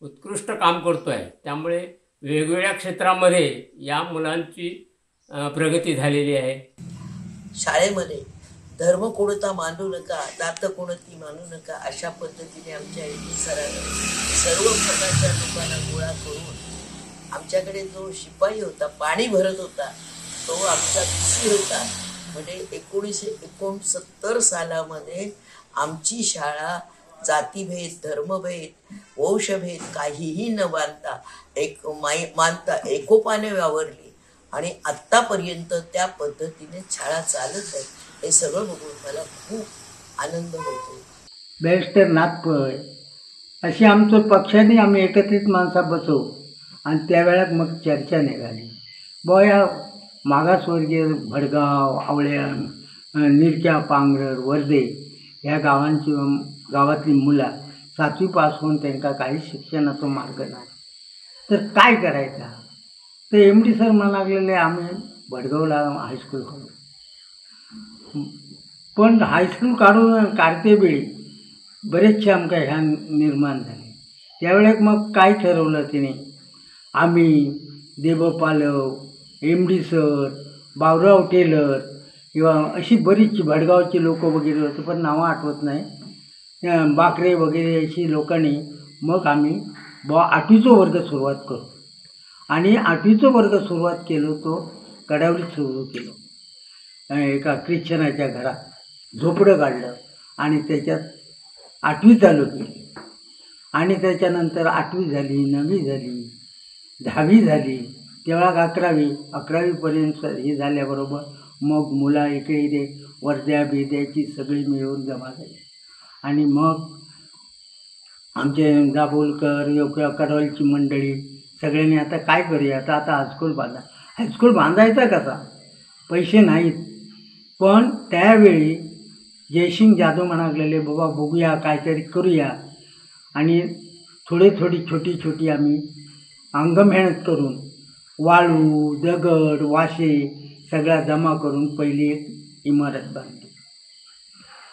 उत्कृष्ट काम करतो आहे. त्यामुळे वेगवेगळ्या क्षेत्रामध्ये या मुलांची प्रगती झालेली आहे. शाळेमध्ये धर्म कोणता मानू नका, जात कोणती मानू नका अशा पद्धतीने आमच्या एडी सरांनी सर्व प्रकारच्या लोकांना गोळा करून आमच्याकडे जो शिपाई होता, पाणी भरत होता, तो आमचा PC होता. म्हणजे 1969 सालामध्ये आमची शाळा जातीभेद, धर्मभेद, वंशभेद काहीही न मानता एकोपाने वावरली आणि आत्तापर्यंत त्या पद्धतीने शाळा चालत आहे. हे सगळं बघून मला खूप आनंद होतो. बॅरिस्टर नागपळ अशी आमचं पक्षाने आम्ही एकत्रित माणसा बसवू आणि त्यावेळेला मग चर्चा निघाली. या मागासवर्गीय भडगाव, आवळ्यान, निरक्या, पांगरड, वर्दे ह्या गावातली मुलं 7वी पास होऊन त्यांना काही शिक्षणाचा मार्ग नाही, तर काय करायचा? तर MD सर म्हणा लागलेले आम्ही भडगावला हायस्कूल काढू. पण हायस्कूल काढते वेळी बरेचसे आमका ह्या निर्माण झाले. त्यावेळेस मग काय ठरवलं तिने, आम्ही देव पालव, MD सर, बावराव टेलर किंवा अशी बरीचशी भडगावची लोक वगैरे होते, पण नावं आठवत नाही, बाकरे वगैरे अशी लोकांनी मग आम्ही 8वीचा वर्ग सुरुवात करू. आणि 8वीचा वर्ग सुरुवात केलो तो कडावलीत सुरू केलो. एका ख्रिश्चनाच्या घरात झोपडं काढलं आणि त्याच्यात 8वी चालू केली. आणि त्याच्यानंतर 8वी झाली, 9वी झाली, 10वी झाली, तेव्हा 11वीपर्यंत हे झाल्याबरोबर मग मुला इकडे वर्ध्या बेद्याची सगळी मिळून जमा झाली. आणि मग आमचे दाभोलकर किंवा कडवलची मंडळी सगळ्यांनी आता काय करूया, आता हायस्कूल बांधा. हायस्कूल बांधायचा कसा, पैसे नाहीत. पण त्यावेळी जयसिंग जाधव म्हणालेले बाबा बघूया काहीतरी करूया. आणि थोडी छोटी आम्ही अंगमेहनत करून वाळू, दगड, वाशे सगळ्या जमा करून पहिली एक इमारत बांधली.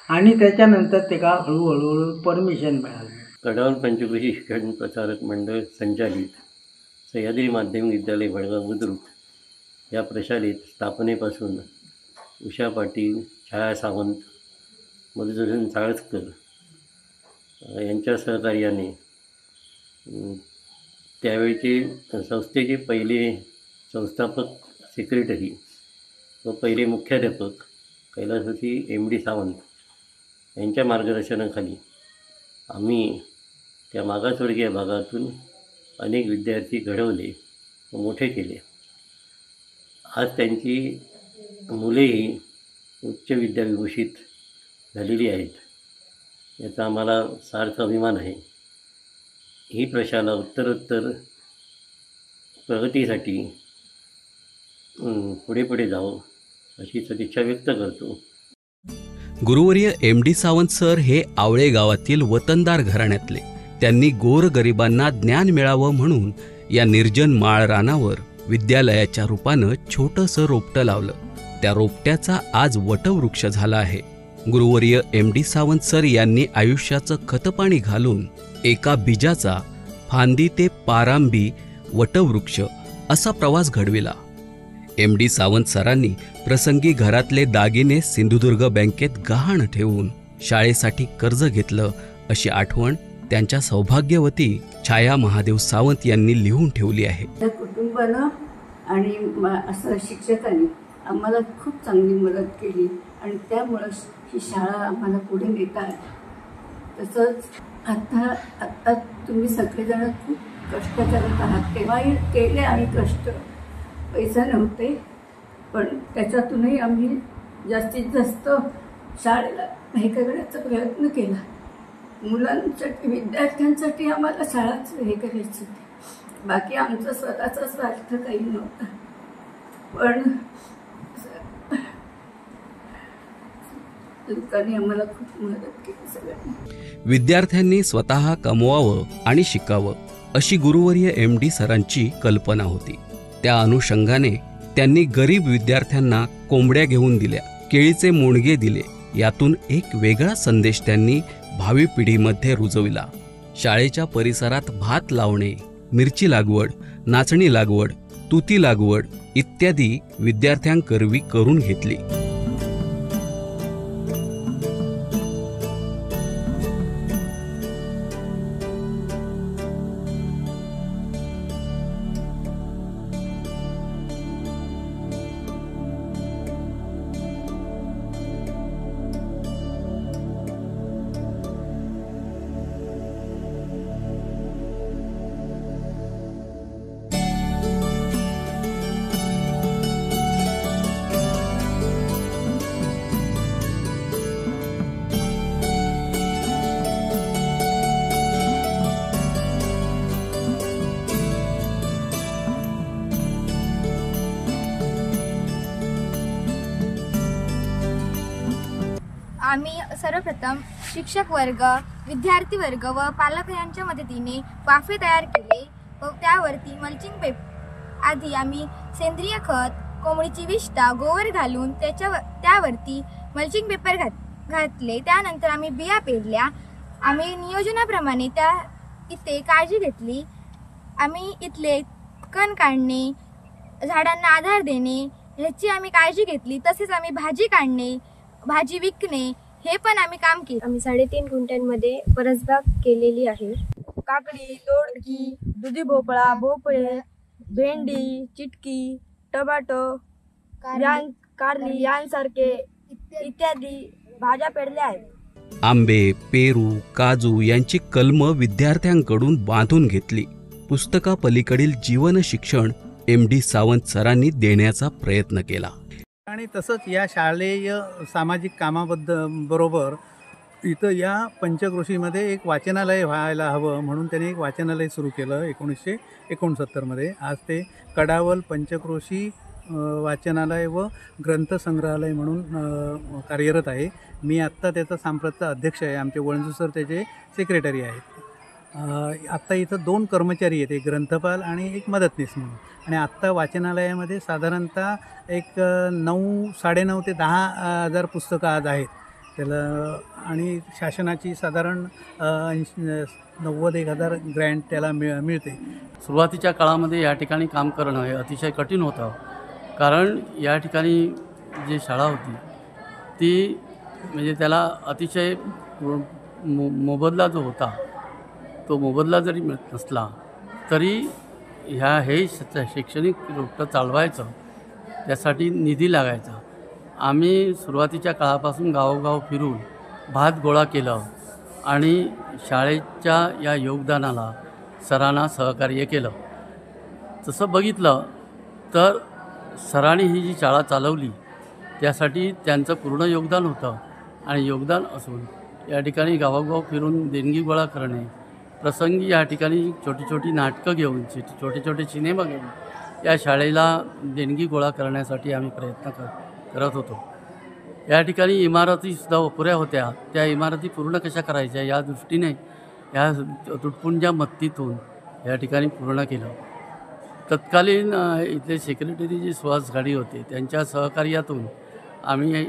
आणि त्याच्यानंतर त्याला हळूहळू परमिशन मिळाली. कडावल पंचक्रोशी शिक्षण प्रसारक मंडळ संचालित सह्याद्री माध्यमिक विद्यालय भडगाव बुद्रुक या प्रशालेत स्थापनेपासून उषा पाटील, छाया सावंत, मधुसूदन साळसकर यांच्या सहकार्याने त्यावेळचे संस्थेचे पहिले संस्थापक सेक्रेटरी व पहिले मुख्याध्यापक कैलासवासी MD सावंत यांच्या मार्गदर्शनाखाली आम्ही त्या मागासवर्गीय भागातून अनेक विद्यार्थी घडवले व मोठे केले. आज त्यांची मुलेही उच्च विद्याविभूषित झालेली आहेत. याचा आम्हाला सार्थ अभिमान आहे. ही प्रशाला उत्तरोत्तर प्रगतीसाठी पुढे जावं अशी सदिच्छा व्यक्त करतो. गुरुवर्य MD सावंत सर हे आवळे गावातील वतनदार घराण्यातले. त्यांनी गोरगरिबांना ज्ञान मिळावं म्हणून या निर्जन माळ रानावर विद्यालयाच्या रूपानं छोटंसं रोपटं लावलं. त्या रोपट्याचा आज वटवृक्ष झाला आहे. गुरुवर्य MD सावंत सर यांनी आयुष्याचं खतपाणी घालून एका बीजाचा फांदी ते पारांबी वटवृक्ष असा प्रवास घडविला. MD सावंत सरांनी प्रसंगी घरातले दागिने सिंधुदुर्ग बँकेत गहाण ठेवून शाळेसाठी कर्ज घेतलं अशी आठवण त्यांच्या सौभाग्यवती छाया महादेव सावंत यांनी लिहून ठेवली आहे. त्या कुटुंबानं आणि असं शिक्षकांनी आम्हाला खूप चांगली मदत केली आणि त्यामुळं ही शाळा आम्हाला पुढे नेता आली. तसंच आता तुम्ही सगळेजण खूप कष्ट करत आहात. तेव्हाही केले आम्ही कष्ट, पैसा नव्हते, पण त्याच्यातूनही आम्ही जास्तीत जास्त शाळेला हे करण्याचा प्रयत्न केला. मुलांसाठी, विद्यार्थ्यांसाठी आम्हाला शाळाच हे करायची होती. बाकी आमचा स्वतःचा स्वार्थ काही नव्हता. पण लोकांनी आम्हाला खूप मदत केली सगळ्यांनी. विद्यार्थ्यांनी स्वतः कमवावं आणि शिकावं अशी गुरुवर्य MD सरांची कल्पना होती. त्या अनुषंगाने त्यांनी गरीब विद्यार्थ्यांना कोंबड्या घेऊन दिल्या, केळीचे मुणगे दिले. यातून एक वेगळा संदेश त्यांनी भावी पिढीमध्ये रुजविला. शाळेच्या परिसरात भात लावणे, मिरची लागवड, नाचणी लागवड, तुती लागवड इत्यादी विद्यार्थ्यांकरवी करून घेतली. आम्ही सर्वप्रथम शिक्षक वर्ग, विद्यार्थी वर्ग व पालक यांच्या मदतीने वाफे तयार केले व त्यावरती मल्चिंग पेपर आधी आम्ही सेंद्रिय खत, कोंबडीची विष्ठा, गोवर घालून त्यावरती मल्चिंग पेपर घातले. त्यानंतर आम्ही बिया पेरल्या. आम्ही नियोजनाप्रमाणे इथे काळजी घेतली. आम्ही इथले कण काढणे, झाडांना आधार देणे ह्याची आम्ही काळजी घेतली. तसेच आम्ही भाजी काढणे, भाजी विकणे हे पण आम्ही काम केले. आम्ही 3.5 गुंठ्यांमध्ये परसबाग केलेली आहे. काकडी, दोडकी, दुधी भोपळा, भोपळे, भेंडी, चिटकी, टोमॅटो, कारली यांसारखे इत्यादी भाज्या पेरल्या आहेत. आंबे, पेरू, काजू यांची कलमं विद्यार्थ्यांकडून बांधून घेतली. पुस्तकापलीकडील जीवन शिक्षण MD सावंत सरांनी देण्याचा प्रयत्न केला. आणि तसंच या शालेय सामाजिक कामाबरोबर इथं या पंचक्रोशीमध्ये एक वाचनालय व्हायला हवं म्हणून त्यांनी एक वाचनालय सुरू केलं 1969मध्ये. आज ते कडावल पंचक्रोशी वाचनालय व ग्रंथसंग्रहालय म्हणून कार्यरत आहे. मी आत्ता त्याचा सांप्रतचा अध्यक्ष आहे. आमचे वळंजू सर त्याचे सेक्रेटरी आहेत. आत्ता इथं 2 कर्मचारी आहेत, एक ग्रंथपाल आणि एक मदतनीस म्हणून. आणि आत्ता वाचनालयामध्ये साधारणतः एक 9,500 ते 10,000 पुस्तकं आज आहेत त्याला. आणि शासनाची साधारण 90,000 ग्रँट त्याला मिळते. सुरुवातीच्या काळामध्ये या ठिकाणी काम करणं हे अतिशय कठीण होतं, कारण या ठिकाणी जी शाळा होती ती म्हणजे त्याला अतिशय मोबदला जो होता तो मोबदला जरी मिळत नसला तरी हे शैक्षणिक गोष्ट चालवायचं त्यासाठी निधी लागायचा. आम्ही सुरुवातीच्या काळापासून गावोगाव फिरून भात गोळा केलं आणि शाळेच्या या योगदानाला सरांना सहकार्य केलं. तसं बघितलं तर सरांनी ही जी शाळा चालवली त्यासाठी त्यांचं पूर्ण योगदान होतं. आणि योगदान असून या ठिकाणी गावोगाव फिरून देणगी गोळा करणे, प्रसंगी या ठिकाणी छोटी छोटी नाटकं घेऊन छोटे छोटे सिनेमा घेऊन या शाळेला देणगी गोळा करण्यासाठी आम्ही प्रयत्न करत होतो. या ठिकाणी इमारतीसुद्धा अपुऱ्या होत्या. त्या इमारती पूर्ण कशा करायच्या या दृष्टीने या तुटपुंज्या मत्तीतून या ठिकाणी पूर्ण केलं. तत्कालीन इथले सेक्रेटरी जे सुहास घाडी होते त्यांच्या सहकार्यातून आम्ही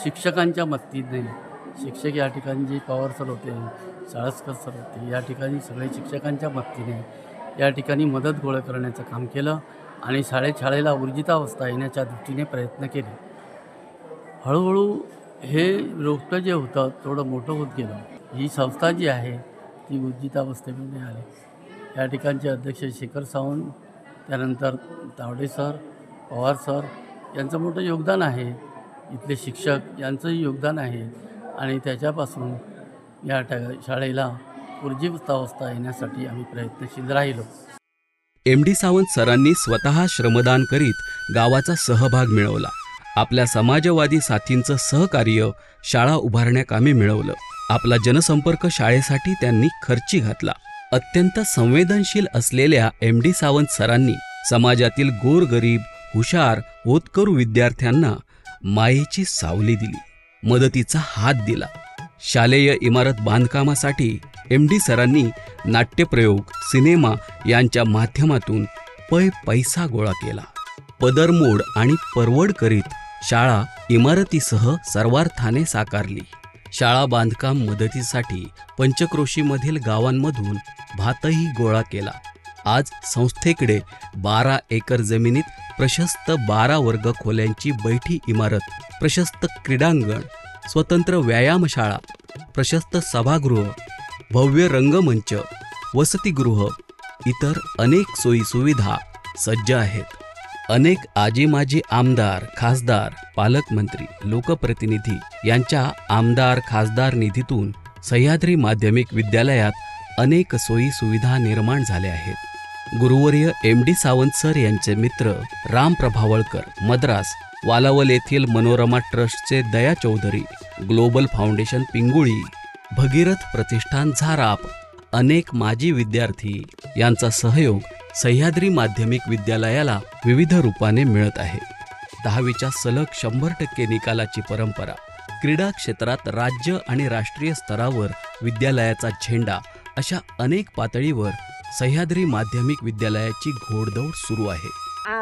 शिक्षकांच्या मदतीने, शिक्षक या ठिकाणी जे पवार सर होते, साळसकर सर होते, या ठिकाणी सगळे शिक्षकांच्या मदतीने या ठिकाणी मदत गोळा करण्याचं काम केलं आणि शाळेला ऊर्जितावस्था येण्याच्या दृष्टीने प्रयत्न केले. हळूहळू हे रोपटं जे होतं थोडं मोठं होत गेलं. ही संस्था जी आहे ती ऊर्जितावस्थेमध्ये आली. या ठिकाणचे अध्यक्ष शेखर सावंत, त्यानंतर तावडे सर, पवार सर यांचं मोठं योगदान आहे. इथले शिक्षक यांचंही योगदान आहे आणि त्याच्यापासून या शाळेला ऊर्जितावस्था येण्यासाठी आम्ही प्रयत्नशील राहिलो. MD सावंत सरांनी स्वतः श्रमदान करीत गावाचा सहभाग मिळवला. आपल्या समाजवादी साथींचं सहकार्य शाळा उभारण्याकामी मिळवलं. आपला जनसंपर्क शाळेसाठी त्यांनी खर्ची घातला. अत्यंत संवेदनशील असलेल्या MD सावंत सरांनी समाजातील गोरगरीब, हुशार, होतकरू विद्यार्थ्यांना मायेची सावली दिली, मदतीचा हात दिला. शालेय इमारत बांधकामासाठी MD सरांनी नाट्यप्रयोग, सिनेमा यांच्या माध्यमातून पैसा गोळा केला. पदरमोड आणि परवड करीत शाळा इमारतीसह सर्वार्थाने साकारली. शाळा बांधकाम मदतीसाठी पंचक्रोशीमधील गावांमधून भातही गोळा केला. आज संस्थेकडे 12 एकर जमिनीत प्रशस्त 12 वर्ग खोल्यांची बैठी इमारत, प्रशस्त क्रीडांगण, स्वतंत्र व्यायामशाळा, प्रशस्त सभागृह, भव्य रंगमंच, वसतिगृह, इतर अनेक सोयीसुविधा सज्ज आहेत. अनेक आजी माजी आमदार, खासदार, पालकमंत्री, लोकप्रतिनिधी यांच्या आमदार खासदार निधीतून सह्याद्री माध्यमिक विद्यालयात अनेक सोयीसुविधा निर्माण झाल्या आहेत. गुरुवर्य MD सावंत सर यांचे मित्र राम प्रभावळकर, मद्रास, वालावल येथील मनोरमा ट्रस्टचे दया चौधरी, ग्लोबल फाउंडेशन पिंगुळी, भगीरथ प्रतिष्ठान झाराप, अनेक माजी विद्यार्थी यांचा सहयोग सह्याद्री माध्यमिक विद्यालयाला विविध रूपाने मिळत आहे. 10वीच्या सलग 100% निकालाची परंपरा क्रीडा क्षेत्रात राज्य आणि राष्ट्रीय स्तरावर विद्यालयाचा झेंडा अशा अनेक पातळीवर सह्याद्री माध्यमिक विद्यालयाची घोडदौड सुरू आहे.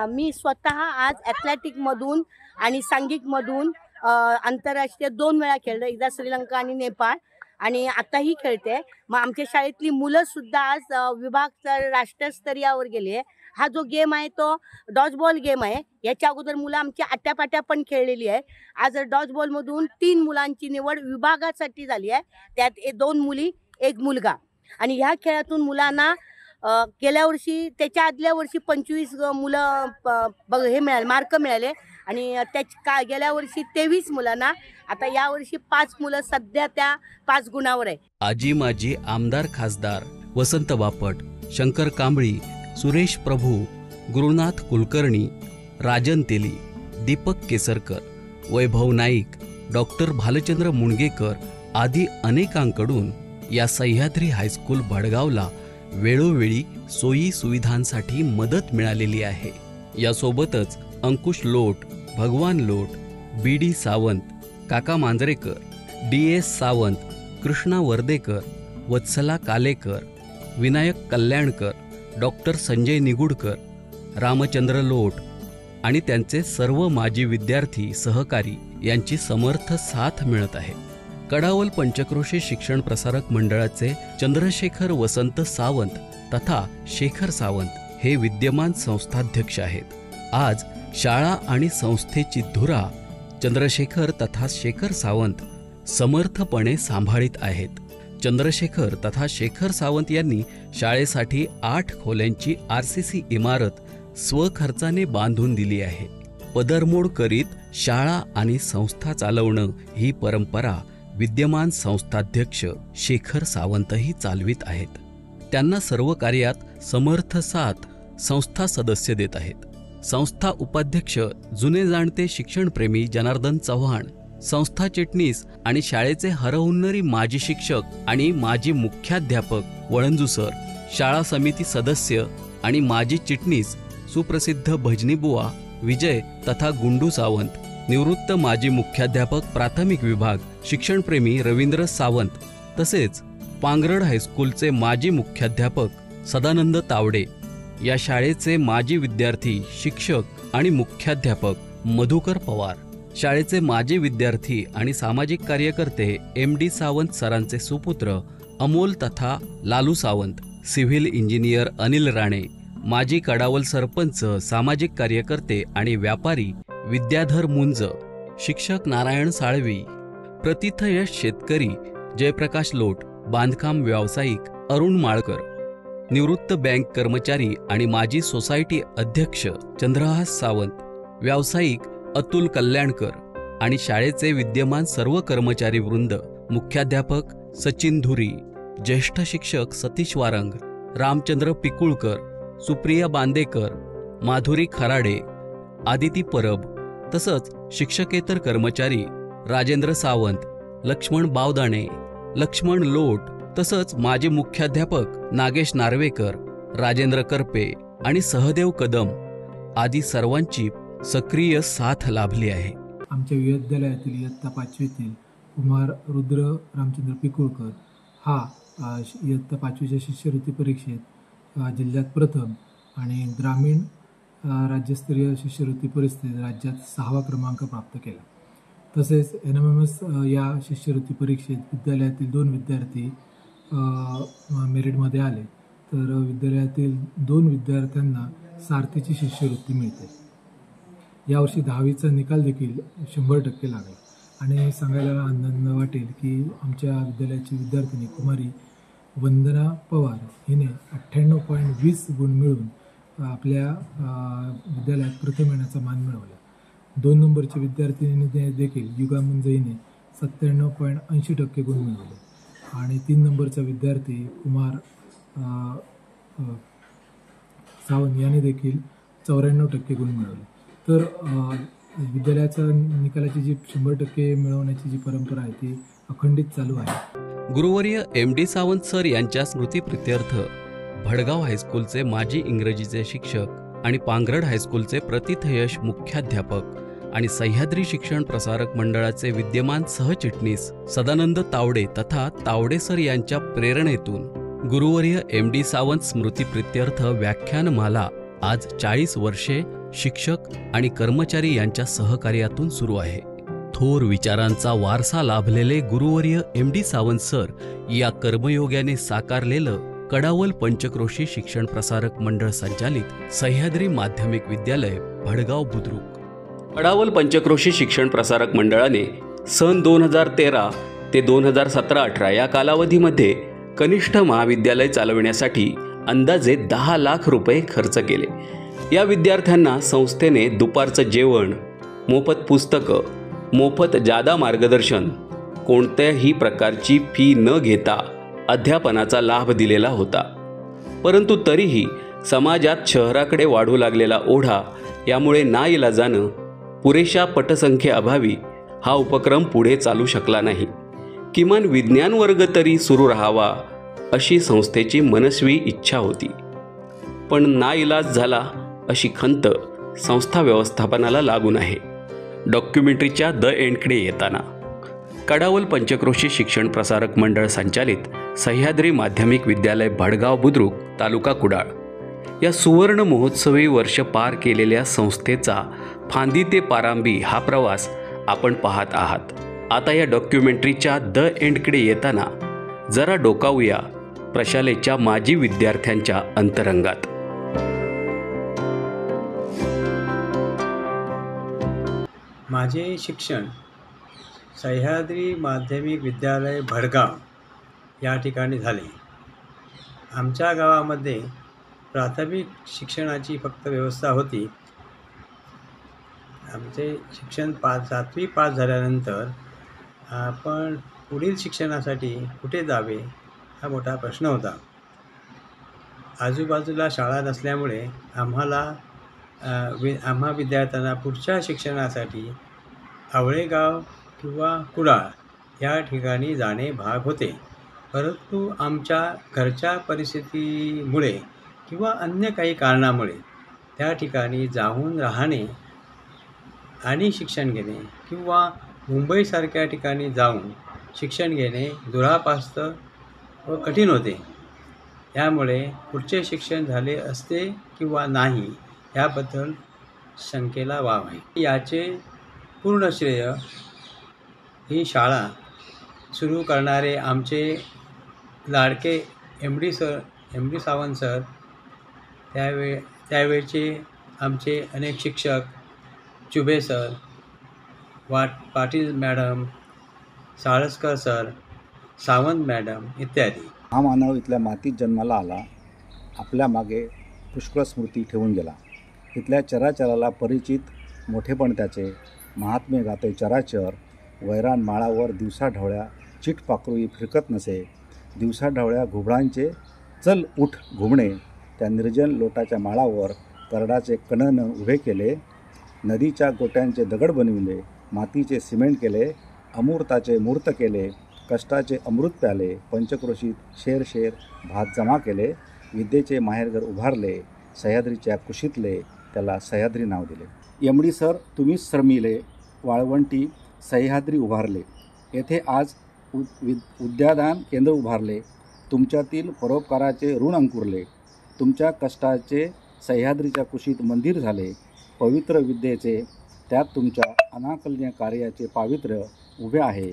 मी स्वतः आज ॲथलेटिकमधून आणि सांघिकमधून आंतरराष्ट्रीय 2 वेळा खेळले, एकदा श्रीलंका आणि नेपाळ, आणि आताही खेळते. मग आमच्या शाळेतली मुलं सुद्धा आज विभाग राष्ट्रस्तरीयावर गेली आहे. हा जो गेम आहे तो डॉजबॉल गेम आहे. याच्या अगोदर मुलं आमची आट्यापाट्या पण खेळलेली आहे. आज डॉजबॉलमधून 3 मुलांची निवड विभागासाठी झाली आहे, त्यात 2 मुली 1 मुलगा. आणि ह्या खेळातून मुलांना गेल्या वर्षी त्याच्या आदल्या वर्षी 25 मुलं हे मिळाले, मार्क मिळाले. आणि गेल्या वर्षी 23 मुलांना, आता यावर्षी 5 मुलं सध्या त्या 5 गुणावर आहे. आजी माजी आमदार खासदार वसंत बापट, शंकर कांबळी, सुरेश प्रभू, गुरुनाथ कुलकर्णी, राजन तेली, दीपक केसरकर, वैभव नाईक, डॉक्टर भालचंद्र मुणगेकर आदी अनेकांकडून या सह्याद्री हायस्कूल भडगावला वेळोवेळी सोयी सुविधांसाठी मदत मिळालेली आहे. यासोबतच अंकुश लोट, भगवान लोट, BD सावंत, काका मांजरेकर, DS सावंत, कृष्णा वर्देकर, वत्सला कालेकर, विनायक कल्याणकर, डॉक्टर संजय निगुडकर, रामचंद्र लोट आणि त्यांचे सर्व माजी विद्यार्थी सहकारी यांची समर्थ साथ मिळत आहे. कडावल पंचक्रोशी शिक्षण प्रसारक मंडळाचे चंद्रशेखर वसंत सावंत तथा शेखर सावंत हे विद्यमान संस्थाध्यक्ष आहेत. आज शाळा आणि संस्थेची धुरा चंद्रशेखर तथा शेखर सावंत समर्थपणे सांभाळीत आहेत. चंद्रशेखर तथा शेखर सावंत यांनी शाळेसाठी 8 खोल्यांची RCC इमारत स्वखर्चाने बांधून दिली आहे. पदरमोड करीत शाळा आणि संस्था चालवणं ही परंपरा विद्यमान संस्थाध्यक्ष शेखर सावंतही चालवित आहेत. त्यांना सर्व कार्यात समर्थ साथ संस्था सदस्य देत आहेत. संस्था उपाध्यक्ष जुने जाणते शिक्षणप्रेमी जनार्दन चव्हाण, संस्था चिटणीस आणि शाळेचे हरहुन्नरी माजी शिक्षक आणि माजी मुख्याध्यापक वळंजू सर, शाळा समिती सदस्य आणि माजी चिटणीस सुप्रसिद्ध भजनीबुवा विजय तथा गुंडू सावंत, निवृत्त माजी मुख्याध्यापक प्राथमिक विभाग शिक्षणप्रेमी रवींद्र सावंत, तसेच पांगरड हायस्कूलचे माजी मुख्याध्यापक सदानंद तावडे, या शाळेचे माजी विद्यार्थी शिक्षक आणि मुख्याध्यापक मधुकर पवार, शाळेचे माजी विद्यार्थी आणि सामाजिक कार्यकर्ते MD सावंत सरांचे सुपुत्र अमोल तथा लालू सावंत, सिव्हिल इंजिनियर अनिल राणे, माजी कडावल सरपंच, सामाजिक कार्यकर्ते आणि व्यापारी विद्याधर मुंज, शिक्षक नारायण साळवी, प्रतिथयश शेतकरी जयप्रकाश लोट, बांधकाम व्यावसायिक अरुण माळकर, निवृत्त बँक कर्मचारी आणि माजी सोसायटी अध्यक्ष चंद्रहास सावंत, व्यावसायिक अतुल कल्याणकर आणि शाळेचे विद्यमान सर्व कर्मचारी वृंद, मुख्याध्यापक सचिन धुरी, ज्येष्ठ शिक्षक सतीश वारंग, रामचंद्र पिकुळकर, सुप्रिया बांदेकर, माधुरी खराडे, आदिती परब, तसंच शिक्षकेतर कर्मचारी राजेंद्र सावंत, लक्ष्मण बावदाणे, लक्ष्मण लोट, तसंच माजी मुख्याध्यापक नागेश नार्वेकर, राजेंद्र करपे आणि सहदेव कदम आदी सर्वांची सक्रिय साथ लाभली आहे. आमच्या विद्यालयातील इयत्ता 5वीतील कुमार रुद्र रामचंद्र पिकुळकर हा इयत्ता 5वीच्या शिष्यवृत्ती परीक्षेत जिल्ह्यात प्रथम आणि ग्रामीण राज्यस्तरीय शिष्यवृत्ती परीक्षेत राज्यात 6वा क्रमांक प्राप्त केला. तसेच NMMS या शिष्यवृत्ती परीक्षेत विद्यालयातील 2 विद्यार्थी मेरिटमध्ये आले, तर विद्यालयातील 2 विद्यार्थ्यांना सारथीची शिष्यवृत्ती मिळते. यावर्षी 10वीचा निकाल देखील 100% लागला आणि सांगायला आनंद वाटेल की आमच्या विद्यालयाची विद्यार्थिनी कुमारी वंदना पवार हिने 98.20 गुण मिळवून आपल्या विद्यालयात प्रथम येण्याचा मान मिळवला. 2 नंबरच्या विद्यार्थिनीने देखील युगा मुंज हिने 97.80% गुण मिळवले आणि 3 नंबरचा विद्यार्थी कुमार सावंत याने देखील 94% गुण मिळवले. तर विद्यालयाच्या निकालाची जी 100% मिळवण्याची जी परंपरा आहे ती अखंडित चालू आहे. गुरुवर्य MD सावंत सर यांच्या स्मृतिप्रित्यर्थ भडगाव हायस्कूलचे माजी इंग्रजीचे शिक्षक आणि पांगरड हायस्कूलचे प्रतिथयश मुख्याध्यापक आणि सह्याद्री शिक्षण प्रसारक मंडळाचे विद्यमान सहचिटणीस सदानंद तावडे तथा तावडे सर यांच्या प्रेरणेतून गुरुवर्य MD सावंत स्मृतिप्रित्यर्थ व्याख्यानमाला आज 40 वर्षे शिक्षक आणि कर्मचारी यांच्या सहकार्यातून सुरू आहे. थोर विचारांचा वारसा लाभलेले गुरुवर्य MD सावंत सर या कर्मयोग्याने साकारलेलं कडावल पंचक्रोशी शिक्षण प्रसारक मंडळ संचालित सह्याद्री माध्यमिक विद्यालय भडगाव बुद्रुक. कडावल पंचक्रोशी शिक्षण प्रसारक मंडळाने सन 2013 ते 2017-18 या कालावधीमध्ये कनिष्ठ महाविद्यालय चालविण्यासाठी अंदाजे 10 लाख रुपये खर्च केले. या विद्यार्थ्यांना संस्थेने दुपारचं जेवण, मोफत पुस्तकं, मोफत जादा मार्गदर्शन, कोणत्याही प्रकारची फी न घेता अध्यापनाचा लाभ दिलेला होता. परंतु तरीही समाजात शहराकडे वाढू लागलेला ओढा यामुळे नाईलाजानं पुरेशा पटसंख्येअभावी हा उपक्रम पुढे चालू शकला नाही. किमान विज्ञान वर्ग तरी सुरू राहावा अशी संस्थेची मनस्वी इच्छा होती. पण नाईलाज झाला अशी खंत संस्था व्यवस्थापनाला लागून आहे. डॉक्युमेंटरीच्या द एंडकडे येताना कडावल पंचक्रोशी शिक्षण प्रसारक मंडळ संचालित सह्याद्री माध्यमिक विद्यालय भडगाव बुद्रुक तालुका कुडाळ या सुवर्ण महोत्सवी वर्ष पार केलेल्या संस्थेचा फांदी ते पारांबी हा प्रवास आपण पाहत आहात. आता या डॉक्युमेंटरीच्या द एंडकडे येताना जरा डोकावूया प्रशालेच्या माजी विद्यार्थ्यांच्या अंतरंगात. माझे शिक्षण सह्याद्री माध्यमिक विद्यालय भडगाव या ठिकाणी झाले. आमच्या गावामध्ये प्राथमिक शिक्षणाची फक्त व्यवस्था होती. आमचे शिक्षण 7वी पास झाल्यानंतर आपण पुढील शिक्षणासाठी कुठे जावे हा मोठा प्रश्न होता. आजूबाजूला शाळा नसल्यामुळे आम्हा विद्यार्थ्यांना पुढच्या शिक्षणासाठी आवळेगाव किंवा कुडाळ या ठिकाणी जाणे भाग होते. परंतु आमच्या घरच्या परिस्थितीमुळे किंवा अन्य काही कारणामुळे त्या ठिकाणी जाऊन राहणे आणि शिक्षण घेणे किंवा मुंबईसारख्या ठिकाणी जाऊन शिक्षण घेणे दुरापास्त व कठीण होते. यामुळे पुढचे शिक्षण झाले असते किंवा नाही याबद्दल शंकेला वाव आहे. याचे पूर्ण श्रेय ही शाळा सुरू करणारे आमचे लाडके MD सावंत सर, त्यावेळचे आमचे अनेक शिक्षक, Chube sir, Patil madam, Salaskar sir, Sawant madam इत्यादी. हा मानव इथल्या मातीत जन्माला आला, आपल्या मागे पुष्कळ स्मृती ठेवून गेला. इथल्या चराचराला परिचित मोठेपण त्याचे, महात्मे गाते चराचर. वैरान माळावर दिवसाढवळ्या चिटपाखरूही फिरकत नसे. दिवसाढवळ्या घुबडांचे चल उठ घुमणे. त्या निर्जन लोटाच्या माळावर करडाचे कणन उभे केले. नदीच्या गोट्यांचे दगड बनविले. मातीचे सिमेंट केले. अमूर्ताचे मूर्त केले. कष्टाचे अमृत प्याले. पंचक्रोशीत शेर शेर भात जमा केले. विद्येचे माहेरघर उभारले. सह्याद्रीच्या कुशीतले त्याला सह्याद्री नाव दिले. MD सर, तुम्हीच श्रमिले, वाळवंटी सह्याद्री उभारले. येथे आज उद्यादान केंद्र उभारले. तुमच्यातील परोपकाराचे ऋण अंकुरले. तुमच्या कष्टाचे सह्याद्रीच्या कुशीत मंदिर झाले. पवित्र विद्येचे त्यात तुमच्या अनाकलनीय कार्याचे पावित्र्य उभे आहे.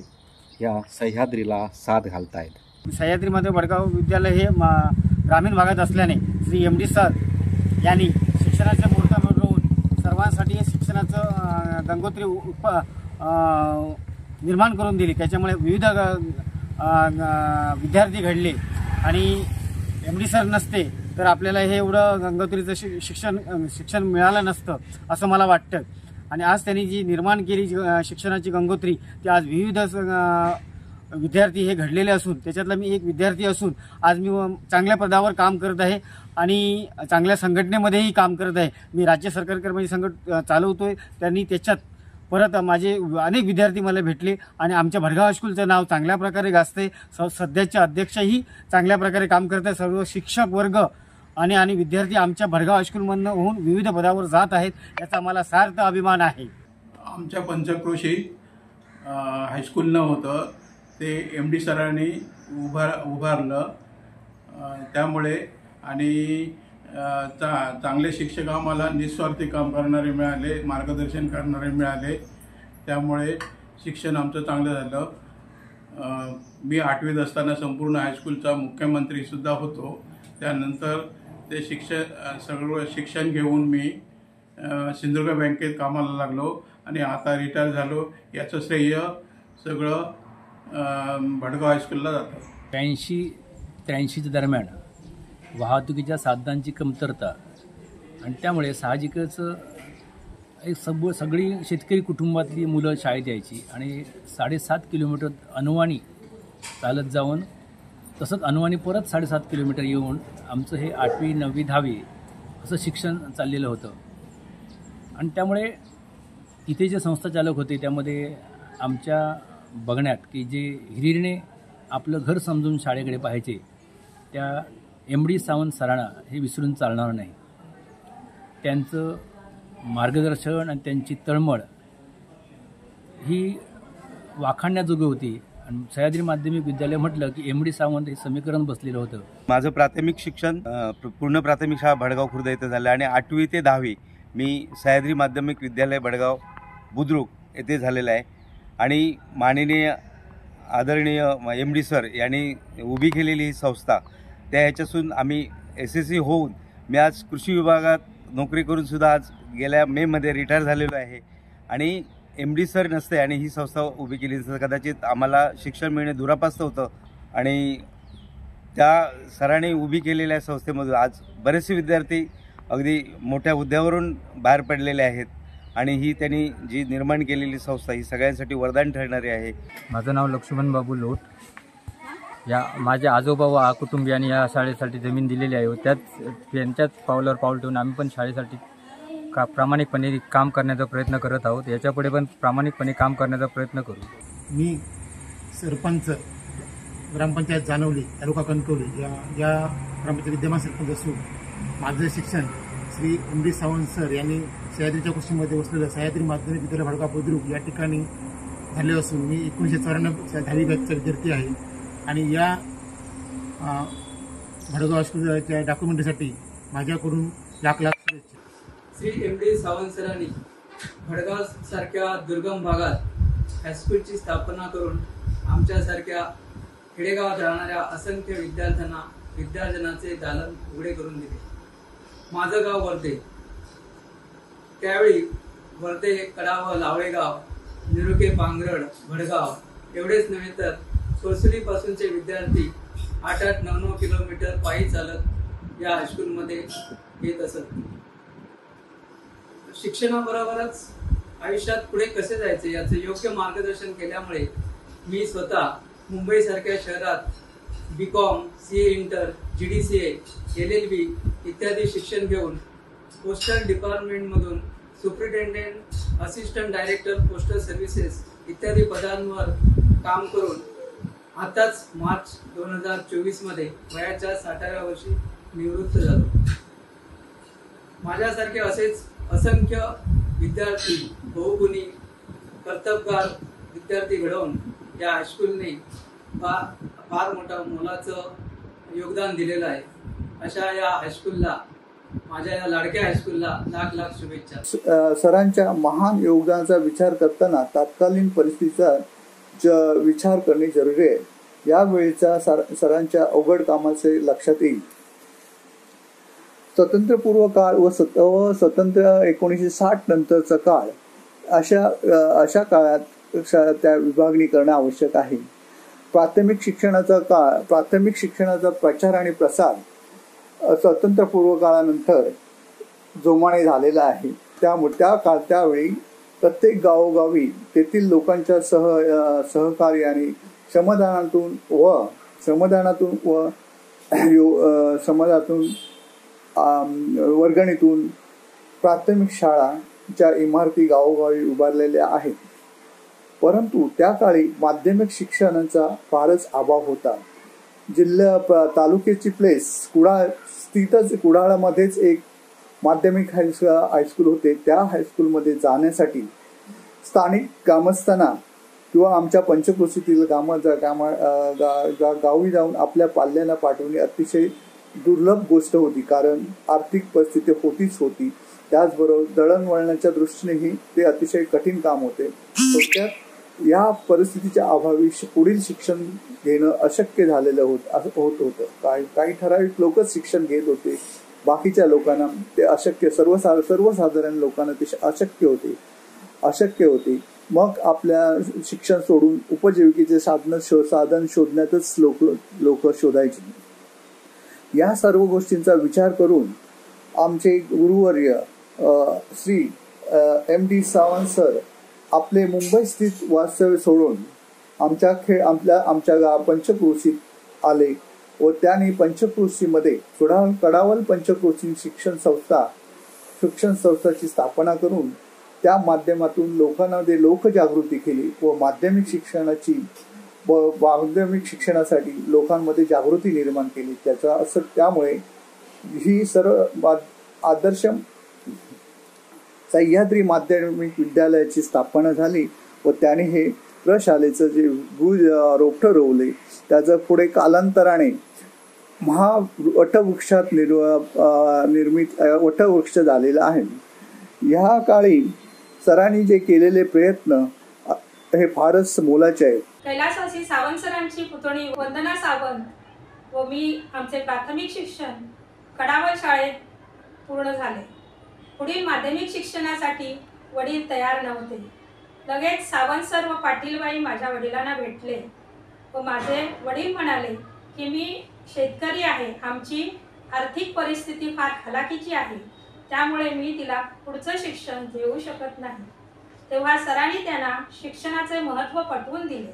ह्या सह्याद्रीला साथ घालतायत. सह्याद्रीमध्ये भडगाव विद्यालय हे ग्रामीण भागात असल्याने श्री MD सर यांनी शिक्षणाच्या मुहूर्तावर राहून सर्वांसाठी शिक्षणाचं गंगोत्री निर्माण करून दिली. त्याच्यामुळे विविध विद्यार्थी घडले आणि MD सर नसते तर आपल्याला हे एवढं गंगोत्रीचं शिक्षण मिळालं नसतं असं मला वाटतं. आणि आज त्यांनी जी निर्माण केली शिक्षणाची गंगोत्री ती आज विविध विद्यार्थी हे घडलेले असून त्याच्यातला मी एक विद्यार्थी असून आज मी चांगल्या पदावर काम करत आहे आणि चांगल्या संघटनेमध्येही काम करत आहे. मी राज्य सरकारी कर्मचारी चालवतोय. त्यांनी त्याच्यात परत माझे अनेक विद्यार्थी मला भेटले आणि आमच्या भडगाव हायस्कूलचं नाव चांगल्या प्रकारे गाजते. सध्याचे अध्यक्षही चांगल्या प्रकारे काम करत आहेत. सर्व शिक्षक वर्ग आणि विद्यार्थी आमच्या भडगाव हायस्कूलमधून होऊन विविध पदावर जात आहेत. याचा मला सार्थ अभिमान आहे. आमच्या पंचक्रोशी हायस्कूल नव्हतं, ते MD सरांनी उभारलं. त्यामुळे आणि चांगले शिक्षक आम्हाला निस्वार्थी काम करणारे मिळाले, मार्गदर्शन करणारे मिळाले. त्यामुळे शिक्षण आमचं चांगलं झालं. मी 8वीत असताना संपूर्ण हायस्कूलचा मुख्यमंत्रीसुद्धा होतो. त्यानंतर ते सगळं शिक्षण घेऊन मी सिंधुदुर्ग बँकेत कामाला लागलो आणि आता रिटायर झालो. याचं श्रेय सगळं भडगाव हायस्कूलला जातं. 82-83च्या दरम्यान वाहतुकीच्या साधनांची कमतरता आणि त्यामुळे साहजिकच एक सगळी शेतकरी कुटुंबातली मुलं शाळेत यायची आणि 7.5 किलोमीटर अनवाणी चालत जाऊन तसंच अनवाणी परत 7.5 किलोमीटर येऊन आमचं हे 8वी 9वी 10वी असं शिक्षण चाललेलं होतं. आणि त्यामुळे तिथे जे संस्थाचालक होते त्यामध्ये आमच्या बघण्यात की जे हिरिरीने आपलं घर समजून शाळेकडे पाहायचे त्या MD सावंत सरांना हे विसरून चालणार नाही. त्यांचं मार्गदर्शन आणि त्यांची तळमळ ही वाखाणण्याजोगी होती. आणि सह्याद्री माध्यमिक विद्यालय म्हटलं की MD सावंत हे समीकरण बसलेलं होतं. माझं प्राथमिक शिक्षण पूर्ण प्राथमिक शाळा भडगाव खुर्द येथे झालं आणि 8वी ते 10वी मी सह्याद्री माध्यमिक विद्यालय भडगाव बुद्रुक येथे झालेलं आहे. आणि माननीय आदरणीय MD सर यांनी उभी केलेली ही संस्था, त्या ह्याच्यातून आम्ही SSC होऊन मी आज कृषी विभागात नोकरी करूनसुद्धा आज गेल्या मेमध्ये रिटायर झालेलो आहे. आणि MD सर नसते आणि ही संस्था उभी केली तर कदाचित आम्हाला शिक्षण मिळणे दुरापास्त होतं. आणि त्या सरांनी उभी केलेल्या संस्थेमधून आज बरेचसे विद्यार्थी अगदी मोठ्या हुद्द्यावरून बाहेर पडलेले आहेत. आणि ही त्यांनी जी निर्माण केलेली संस्था ही सगळ्यांसाठी वरदान ठरणारी आहे. माझं नाव लक्ष्मण बाबू लोट. माझ्या आजोबा व कुटुंबियांनी या शाळेसाठी जमीन दिलेली आहे. त्यांच्याच पावलावर पाऊल ठेवून आम्ही पण शाळेसाठी प्रामाणिकपणे काम करण्याचा प्रयत्न करत आहोत. याच्यापुढे पण प्रामाणिकपणे काम करण्याचा प्रयत्न करू. मी सरपंच ग्रामपंचायत जानवली तालुका कणकवली या ग्रामपंचायत विद्यमान सरपंच असून माझं शिक्षण श्री MD सावंत सर यांनी सह्याद्रीच्या कुशीमध्ये वसलेलं सह्याद्री माध्यमिक विद्यालय भडगाव बुद्रुक या ठिकाणी झाले असून मी 1994 10वी बॅचचा विद्यार्थी आहे. आणि या भडगाव हायस्कूलच्या डॉक्युमेंटरीसाठी माझ्याकडून लाख शुभेच्छा. श्री MD सावंत सरांनी भडगाव सारख्या दुर्गम भागात हायस्कूलची स्थापना करून आमच्यासारख्या खेडेगावात राहणाऱ्या असंख्य विद्यार्थ्यांचे दालन उघडे करून दिले. माझं गाव वर्धे. त्यावेळी वर्धे, कडाव, लावळेगाव, निरुके, पांगरड, भडगाव एवढेच नव्हे तर सोरसुलीपासूनचे विद्यार्थी 8-8, 9-9 किलोमीटर पायी चालत या हायस्कूलमध्ये येत असत. शिक्षणाबरोबरच आयुष्यात पुढे कसे जायचे याचे योग्य मार्गदर्शन केल्यामुळे मी स्वतः मुंबईसारख्या शहरात BCom, CA inter, GDCA, LLB इत्यादी शिक्षण घेऊन पोस्टल डिपार्टमेंटमधून superintendent, assistant director postal services इत्यादी पदांवर काम करून आताच मार्च 2024 वयाच्या 60व्या वर्षी निवृत्त झालो. माझ्यासारखे असेच असंख्य विद्यार्थी, बहुगुणी, कर्तबगार विद्यार्थी घडवून या हायस्कूलने फार मोलाचं योगदान दिलेलं आहे. अशा या हायस्कूलला, माझ्या या लाडक्या हायस्कूलला लाख शुभेच्छा. सरांच्या महान योगदानाचा विचार करताना तत्कालीन परिस्थितीचा विचार करणे जरुरी आहे. यावेळीच्या सरांच्या अवघड कामाचे लक्षात येईल. स्वातंत्र्यपूर्व काळ व स्वतंत्र 1960 नंतरचा काळ अशा काळात त्या विभागणी करणे आवश्यक आहे. प्राथमिक शिक्षणाचा प्रचार आणि प्रसार स्वातंत्र्यपूर्व काळानंतर जोमाने झालेला आहे. त्यावेळी प्रत्येक गावोगावी तेथील लोकांच्या सहकार्याने समाजातून वर्गणीतून प्राथमिक शाळांच्या इमारती गावोगावी उभारलेल्या आहेत. परंतु त्या काळी माध्यमिक शिक्षणाचा फारच अभाव होता. तालुक्याची प्लेस कुडाळमध्येच एक माध्यमिक हायस्कूल होते. त्या हायस्कूलमध्ये जाण्यासाठी स्थानिक ग्रामस्थांना किंवा आमच्या पंचक्रोशीतील गावी जाऊन आपल्या पाल्यांना पाठवणे अतिशय दुर्लभ गोष्ट होती, कारण आर्थिक परिस्थिती होती. त्याचबरोबर दळणवळणाच्या दृष्टीनेही ते अतिशय कठीण काम होते. थोडक्यात या परिस्थितीच्या अभावी पुढील शिक्षण घेणं अशक्य झालेलं होत होतं. काही ठराविक लोकच शिक्षण घेत होते, बाकीच्या लोकांना ते अशक्य, सर्वसाधारण लोकांना ते अशक्य होते. मग आपल्या शिक्षण सोडून उपजीविकेचे साधन शोधण्यातच लोक शोधायचे. या सर्व गोष्टींचा विचार करून आमचे गुरुवर्य श्री MD सावंत सर आपले मुंबई स्थित वास्तव्य सोडून आमच्या पंचक्रोशीत आले व त्यांनी पंचक्रोशीमध्ये कडावल पंचक्रोशी शिक्षण संस्थाची स्थापना करून त्या माध्यमातून लोकांमध्ये लोकजागृती केली व माध्यमिक शिक्षणासाठी लोकांमध्ये जागृती निर्माण केली. त्यामुळे ही सर्व आदर्श सह्याद्री माध्यमिक विद्यालयाची स्थापना झाली व त्याने हे प्रशालेचं जे रोपटं रोवले त्याचं पुढे कालांतराने वटवृक्षात निर्मित वटवृक्ष झालेला आहे. ह्या काळी सरांनी जे केलेले प्रयत्न हे फारच मोलाचे आहेत. कैलासवासी सावंत सरांची पुतणी वंदना सावंत व मी आमचे प्राथमिक शिक्षण कडावल शाळेत पूर्ण झाले. पुढील माध्यमिक शिक्षणासाठी वडील तयार नव्हते. लगेच सावंत सर व पाटीलबाई माझ्या वडिलांना भेटले व माझे वडील म्हणाले की मी शेतकरी आहे, आमची आर्थिक परिस्थिती फार हलाखीची आहे, त्यामुळे मी तिला पुढचं शिक्षण देऊ शकत नाही. तेव्हा सरांनी त्यांना शिक्षणाचे महत्त्व पटवून दिले.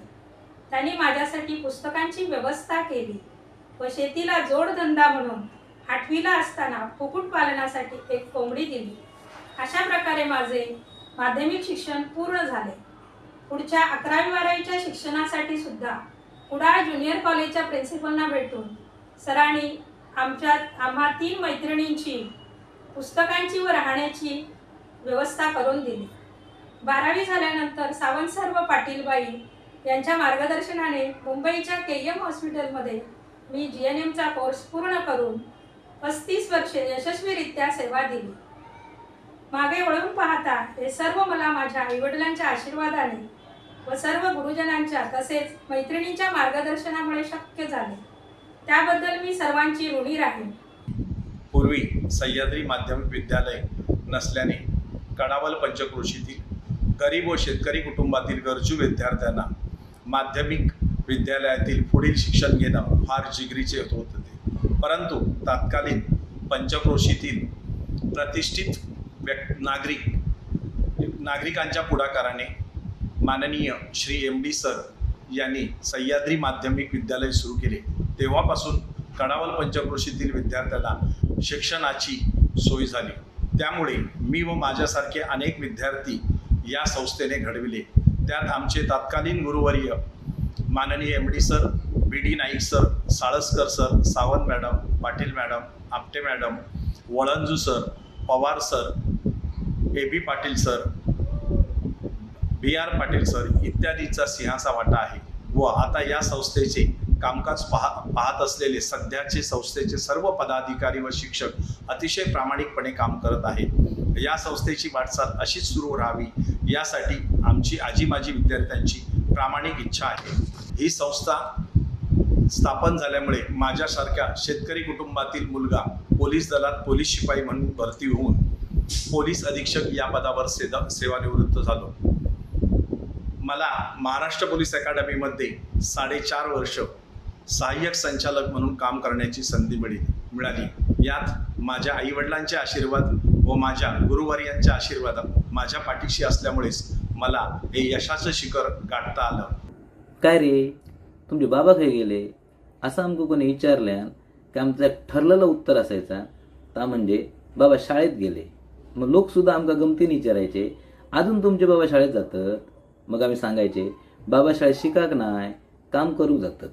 त्यांनी माझ्यासाठी पुस्तकांची व्यवस्था केली व शेतीला जोडधंदा म्हणून 8वीला असताना कुक्कुटपालनासाठी एक कोंबडी दिली. अशा प्रकारे माझे माध्यमिक शिक्षण पूर्ण झाले. पुढच्या 11वी-12वीच्या शिक्षणासाठी सुद्धा कुडाळ ज्युनियर कॉलेजच्या प्रिन्सिपलना भेटून सरांनी आम्हा 3 मैत्रिणींची पुस्तकांची व राहण्याची व्यवस्था करून दिली. 12वी झाल्यानंतर सावंत सर व पाटीलबाई यांच्या मार्गदर्शनाने मुंबईच्या KM हॉस्पिटलमध्ये मी GNMचा कोर्स पूर्ण करून 35 वर्षे यशस्वीरित्या सेवा दिली. मागे वळून पाहता हे सर्व मला माझ्या आईवडिलांच्या आशीर्वादाने व सर्व गुरुजनांच्या तसेच मैत्रिणींच्या मार्गदर्शनामुळे शक्य झाले. त्याबद्दल मी सर्वांची ऋणी राहीन. पूर्वी सह्याद्री माध्यमिक विद्यालय नसल्याने कडावल पंचक्रोशीतील गरीब व शेतकरी कुटुंबातील गरजू विद्यार्थ्यांना माध्यमिक विद्यालयातील पुढील शिक्षण घेणं फार जिगरीचे होत होते. परंतु तत्कालीन पंचक्रोशीतील प्रतिष्ठित नागरिकांच्या पुढाकाराने माननीय श्री MD सर यांनी सह्याद्री माध्यमिक विद्यालय सुरू केले. तेव्हापासून कडावल पंचक्रोशीतील विद्यार्थ्यांना शिक्षणाची सोय झाली. त्यामुळे मी व माझ्यासारखे अनेक विद्यार्थी या संस्थेने घडविले. त्यात आमचे तत्कालीन गुरुवर्य माननीय MD sir, BD Naik sir, Salaskar sir, Sawant madam, Patil madam, Apte madam, Valanju sir, Pawar sir, AB Patil sir, BR Patil sir इत्यादींचा सिंहाचा वाटा आहे. व आता या संस्थेचे कामकाज पाहत असलेले सध्याचे संस्थेचे सर्व पदाधिकारी व शिक्षक अतिशय प्रामाणिकपणे काम करत आहेत. या संस्थेची वाटचाल अशीच सुरू राहावी यासाठी आमची आजी-माजी विद्यार्थ्यांची प्रामाणिक इच्छा आहे. ही संस्था स्थापन झाल्यामुळे माझ्यासारख्या शेतकरी कुटुंबातील मुलगा पोलीस दलात पोलीस शिपाई म्हणून भरती होऊन पोलीस अधीक्षक या पदावर सेवानिवृत्त झालो. मला महाराष्ट्र पोलीस अकादमीमध्ये 4.5 वर्ष सहाय्यक संचालक म्हणून काम करण्याची संधी मिळाली. यात माझ्या आईवडिलांचे आशीर्वाद व माझ्या गुरुवर्यांच्या आशीर्वाद माझ्या पाठीशी असल्यामुळेच मला हे यशाचं शिखर गाठता आलं. काय रे तुमचे बाबा खाय गेले असं आमको कोणी विचारल्यान की आमचं ठरलेलं उत्तर असायचा ता म्हणजे बाबा शाळेत गेले. मग लोकसुद्धा आमका गमतीने विचारायचे अजून तुमचे बाबा शाळेत जातात. मग आम्ही सांगायचे बाबा शाळेत शिकाक नाही काम करू जातात.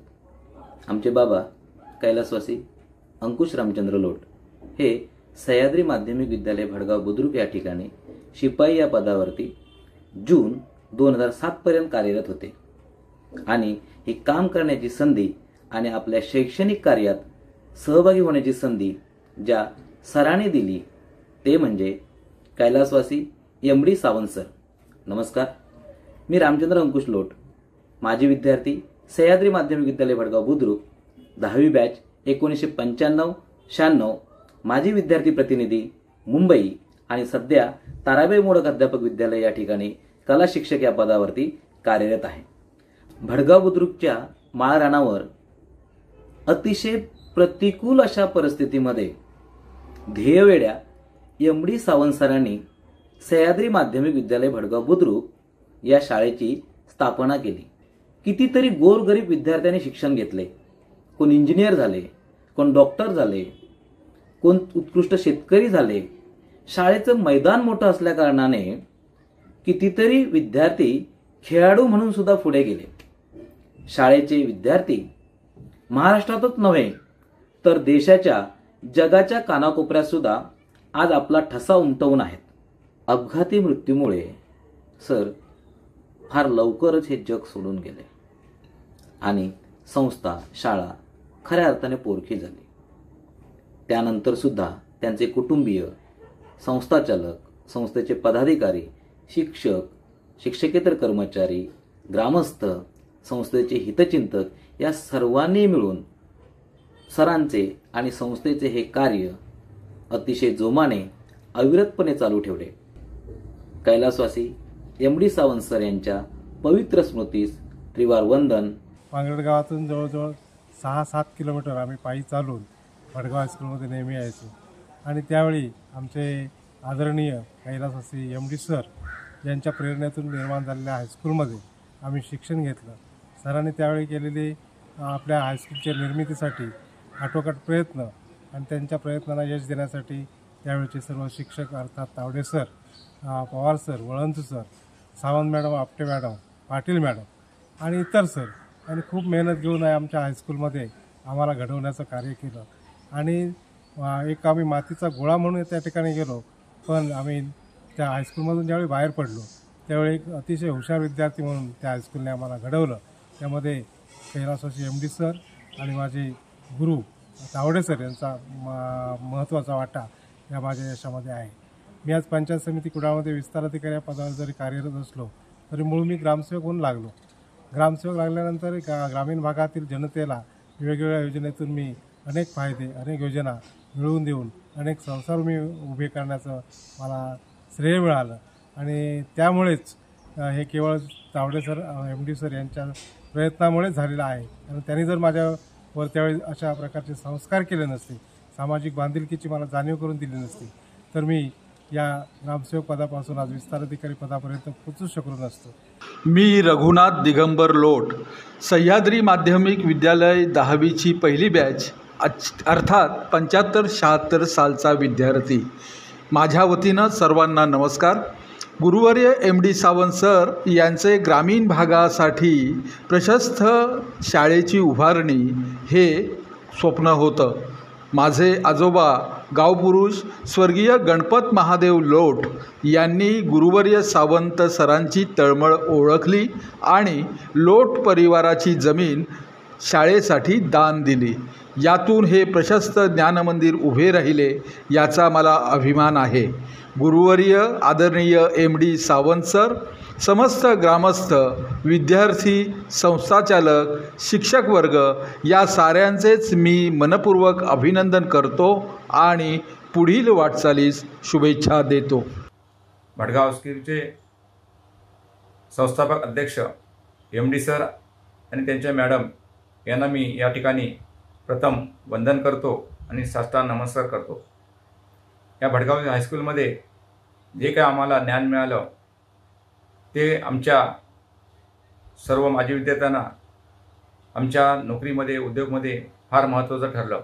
आमचे बाबा कैलासवासी अंकुश रामचंद्र लोट हे सह्याद्री माध्यमिक विद्यालय भडगाव बुद्रुक या ठिकाणी शिपाई या पदावरती जून 2007 पर्यंत कार्यरत होते आणि हे काम करण्याची संधी आणि आपल्या शैक्षणिक कार्यात सहभागी होण्याची संधी ज्या सरांनी दिली ते म्हणजे कैलासवासी MD सावंत सर. नमस्कार, मी रामचंद्र अंकुश लोट, माजी विद्यार्थी, सह्याद्री माध्यमिक विद्यालय भडगाव बुद्रुक, 10वी बॅच 1995-96, माजी विद्यार्थी प्रतिनिधी मुंबई आणि सध्या ताराबाई मोडक अध्यापक विद्यालय या ठिकाणी कला शिक्षक या पदावरती कार्यरत आहे. भडगाव बुद्रुकच्या माळ रानावर अतिशय प्रतिकूल अशा परिस्थितीमध्ये ध्येयवेड्या MD सावंत सरांनी सह्याद्री माध्यमिक विद्यालय भडगाव बुद्रुक या शाळेची स्थापना केली. कितीतरी गोरगरीब विद्यार्थ्यांनी शिक्षण घेतले. कोण इंजिनियर झाले, कोण डॉक्टर झाले, कोण उत्कृष्ट शेतकरी झाले. शाळेचं मैदान मोठं असल्या कारणाने कितीतरी विद्यार्थी खेळाडू म्हणून सुद्धा पुढे गेले. शाळेचे विद्यार्थी महाराष्ट्रातच नव्हे तर देशाच्या, जगाच्या कानाकोपऱ्यात सुद्धा आज आपला ठसा उमटवून आहेत. अपघाती मृत्यूमुळे सर फार लवकरच हे जग सोडून गेले आणि संस्था, शाळा खऱ्या अर्थाने पोरकी झाली. त्यानंतर सुद्धा त्यांचे कुटुंबीय, संस्थाचालक, संस्थेचे पदाधिकारी, शिक्षक, शिक्षकेतर कर्मचारी, ग्रामस्थ, संस्थेचे हितचिंतक या सर्वांनी मिळून सरांचे आणि संस्थेचे हे कार्य अतिशय जोमाने, अविरतपणे चालू ठेवले. कैलासवासी MD सावंत सर यांच्या पवित्र स्मृतीस त्रिवार वंदन. पांगरड गावातून जवळजवळ 6-7 किलोमीटर आम्ही पायी चालून भडगाव हायस्कूलमध्ये नेहमी यायचो आणि त्यावेळी आमचे आदरणीय कैलासवासी MD सर यांच्या प्रेरणेतून निर्माण झालेल्या हायस्कूलमध्ये आम्ही शिक्षण घेतलं. सरांनी त्यावेळी केलेले आपल्या हायस्कूलच्या निर्मितीसाठी आटोकाट प्रयत्न आणि त्यांच्या प्रयत्नाला यश देण्यासाठी त्यावेळचे सर्व शिक्षक अर्थात Tawde sir, Pawar sir, Valant sir, Sawant madam, Apte madam, Patil madam आणि इतर सर आणि खूप मेहनत घेऊन आमच्या हायस्कूलमध्ये आम्हाला घडवण्याचं कार्य केलं. आणि एक आम्ही मातीचा गोळा म्हणून त्या ठिकाणी गेलो, पण आम्ही त्या हायस्कूलमधून ज्यावेळी बाहेर पडलो त्यावेळी एक अतिशय हुशार विद्यार्थी म्हणून त्या हायस्कूलने आम्हाला घडवलं. त्यामध्ये कैलासवासी MD सर आणि माझे गुरु तावडे सर यांचा महत्त्वाचा वाटा या माझ्या यशामध्ये आहे. मी आज पंचायत समिती कुडाळमध्ये विस्तार अधिकारी या पदावर जरी कार्यरत असलो तरी मूळ मी ग्रामसेवक होऊन लागलो. ग्रामसेवक लागल्यानंतर ग्रामीण भागातील जनतेला वेगवेगळ्या योजनेतून मी अनेक फायदे, अनेक योजना मिळवून देऊन अनेक संसार मी उभे करण्याचं मला श्रेय मिळालं आणि त्यामुळेच हे केवळ तावडे सर, MD सर यांच्या प्रयत्नामुळेच झालेलं आहे. आणि त्यांनी जर माझ्यावर त्यावेळी अशा प्रकारचे संस्कार केले नसते, सामाजिक बांधिलकीची मला जाणीव करून दिली नसती तर मी या ग्रामसेवक पदापासून आज विस्तार अधिकारी पदापर्यंत पोहोचू शकलो नसतो. मी रघुनाथ दिगंबर लोट, सह्याद्री माध्यमिक विद्यालय 10वीची पहिली बॅच अर्थात 75-76 सालचा विद्यार्थी. माझ्या वतीनं सर्वांना नमस्कार. गुरुवर्य MD सावंत सर यांचे ग्रामीण भागासाठी प्रशस्त शाळेची उभारणी हे स्वप्न होतं. माझे आजोबा गावपुरुष स्वर्गीय गणपत महादेव लोट यांनी गुरुवर्य सावंत सरांची तळमळ ओळखली आणि लोट परिवाराची जमीन शाळेसाठी दान दिली. यातून हे प्रशस्त ज्ञानमंदिर उभे राहिले याचा मला अभिमान आहे. गुरुवर्य आदरणीय MD सावंत सर, समस्त ग्रामस्थ, विद्यार्थी, संस्थाचालक, शिक्षक वर्ग या साऱ्यांचेच मी मनपूर्वक अभिनंदन करतो आणि पुढील वाटचालीस शुभेच्छा देतो. भडगाव हायस्कूलचे संस्थापक अध्यक्ष MD सर आणि त्यांच्या मॅडम यांना मी या ठिकाणी प्रथम वंदन करतो आणि साष्टांग नमस्कार करतो. या भडगाव हायस्कूलमध्ये जे काय आम्हाला ज्ञान मिळालं ते आमच्या सर्व माजी विद्यार्थ्यांना आमच्या नोकरीमध्ये, उद्योगमध्ये फार महत्त्वाचं ठरलं.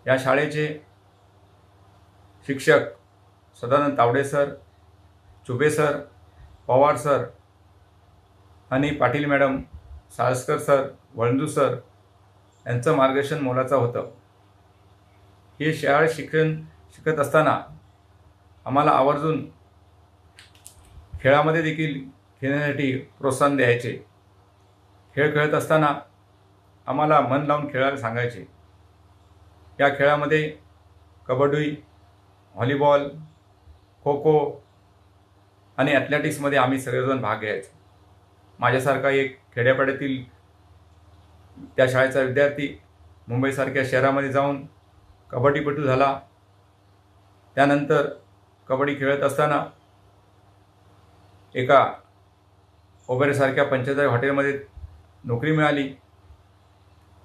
या शाळेचे शिक्षक Sadanand Tawde sir, Chube sir, Pawar sir आणि Patil madam, Salaskar sir, Valandu sir यांचं मार्गदर्शन मोलाचं होतं. हे शाळेत शिकत असताना आम्हाला आवर्जून खेळामध्ये देखील खेळण्यासाठी प्रोत्साहन द्यायचे. खेळ खेळत असताना आम्हाला मन लावून खेळायला सांगायचे. या खेळामध्ये कबड्डी, व्हॉलीबॉल, खो खो आणि ॲथलेटिक्समध्ये आम्ही सगळेजण भाग घ्यायचो. माझ्यासारखा एक खेड्यापाड्यातील त्या शाळेचा विद्यार्थी मुंबईसारख्या शहरामध्ये जाऊन कबड्डीपटू झाला. त्यानंतर कबड्डी खेळत असताना एका ओबेरसारख्या पंचेचाळीस हॉटेलमध्ये नोकरी मिळाली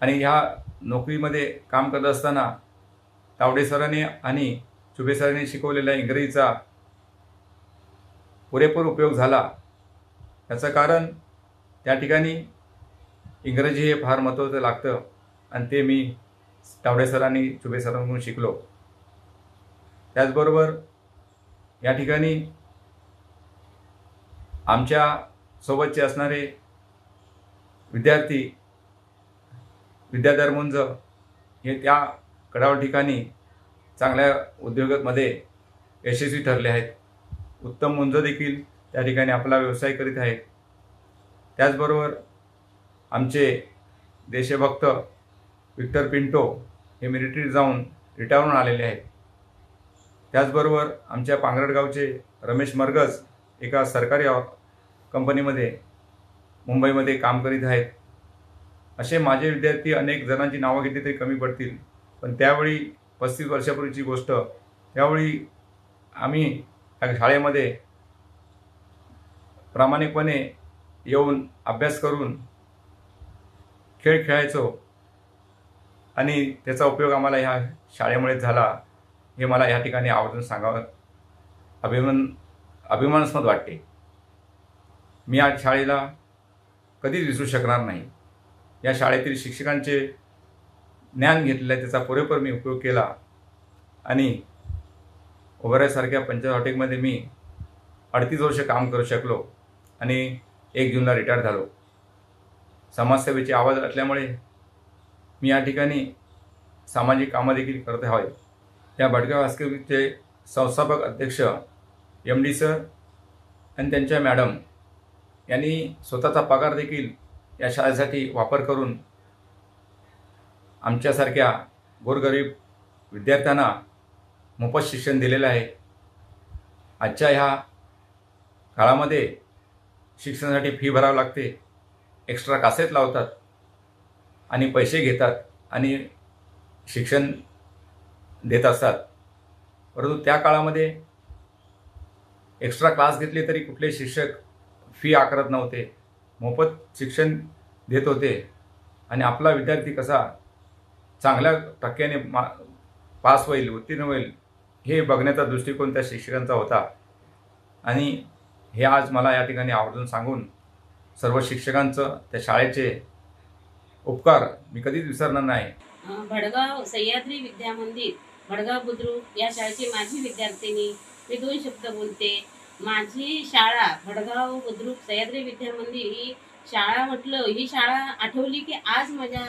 आणि ह्या नोकरीमध्ये काम करत असताना तावडे सरांनी आणि चुबे सरांनी शिकवलेल्या इंग्रजीचा पुरेपूर उपयोग झाला. याचं कारण त्या ठिकाणी इंग्रजी हे फार महत्त्वाचं लागतं आणि ते मी तावडे सरांनी चुबे सरांकडून शिकलो. त्याचबरोबर या ठिकाणी आमच्या सोबतचे असणारे विद्यार्थी विद्याधर मुंज हे त्या कडावळ ठिकाणी चांगल्या उद्योगामध्ये यशस्वी ठरले आहेत. उत्तम मुंज देखील त्या ठिकाणी आपला व्यवसाय करीत आहेत. त्याचबरोबर आमचे देशभक्त विक्टर पिंटो हे मिलिटरीत जाऊन रिटायर होऊन आलेले आहेत. त्याचबरोबर आमच्या पांगरडगावचे रमेश मरगज एका सरकारी कंपनीमध्ये मुंबईमध्ये काम करीत आहेत. असे माझे विद्यार्थी अनेक जणांची नावं घेतली तरी कमी पडतील. पण त्यावेळी 35 वर्षापूर्वीची गोष्ट, त्यावेळी आम्ही त्या शाळेमध्ये प्रामाणिकपणे येऊन अभ्यास करून खेळ खेळायचो आणि त्याचा उपयोग आम्हाला ह्या शाळेमुळे झाला हे मला या ठिकाणी आवर्जून सांगावं अभिमानास्पद वाटते. मी या शाळेला कधीच विसरू शकणार नाही. या शाळेतील शिक्षकांचे ज्ञान घेतलेलं आहे, त्याचा पुरेपूर मी उपयोग केला आणि ओबेरॉयसारख्या पंचायत हॉटेलमध्ये मी 38 वर्ष काम करू शकलो आणि 1 जूनला रिटायर झालो. समाजसेवेची आवाज असल्यामुळे मी या ठिकाणी सामाजिक कामं देखील करत आहे. या भडगाव हायस्कूलचे संस्थापक अध्यक्ष MD सर आणि त्यांच्या मॅडम यांनी स्वतःचा पगार देखील या शाळेसाठी वापर करून आमच्यासारख्या गोरगरीब विद्यार्थ्यांना मोफत शिक्षण दिलेलं आहे. आजच्या ह्या काळामध्ये शिक्षणासाठी फी भरावी लागते, एक्स्ट्रा क्लासेस लावतात आणि पैसे घेतात आणि शिक्षण देत असतात. परंतु त्या काळामध्ये एक्स्ट्रा क्लास घेतले तरी कुठले शिक्षक फी आकारत नव्हते, मोफत शिक्षण देत होते आणि आपला विद्यार्थी कसा चांगल्या टक्क्याने पास होईल, उत्तीर्ण होईल हे बघण्याचा दृष्टिकोन त्या शिक्षकांचा होता. आणि हे आज मला या ठिकाणी आवर्जून सांगून सर्व शिक्षकांचं, त्या शाळेचे उपकार मी कधीच विसरणार नाही. भडगाव सह्याद्री विद्या मंदिर भडगाव बुद्रुक या शाळेची माझी विद्यार्थिनी. मी 2 शब्द बोलते. माझी शाळा भडगाव बुद्रुक सह्याद्री विद्या मंदिर ही शाळा म्हटलं, ही शाळा आठवली की आज माझ्या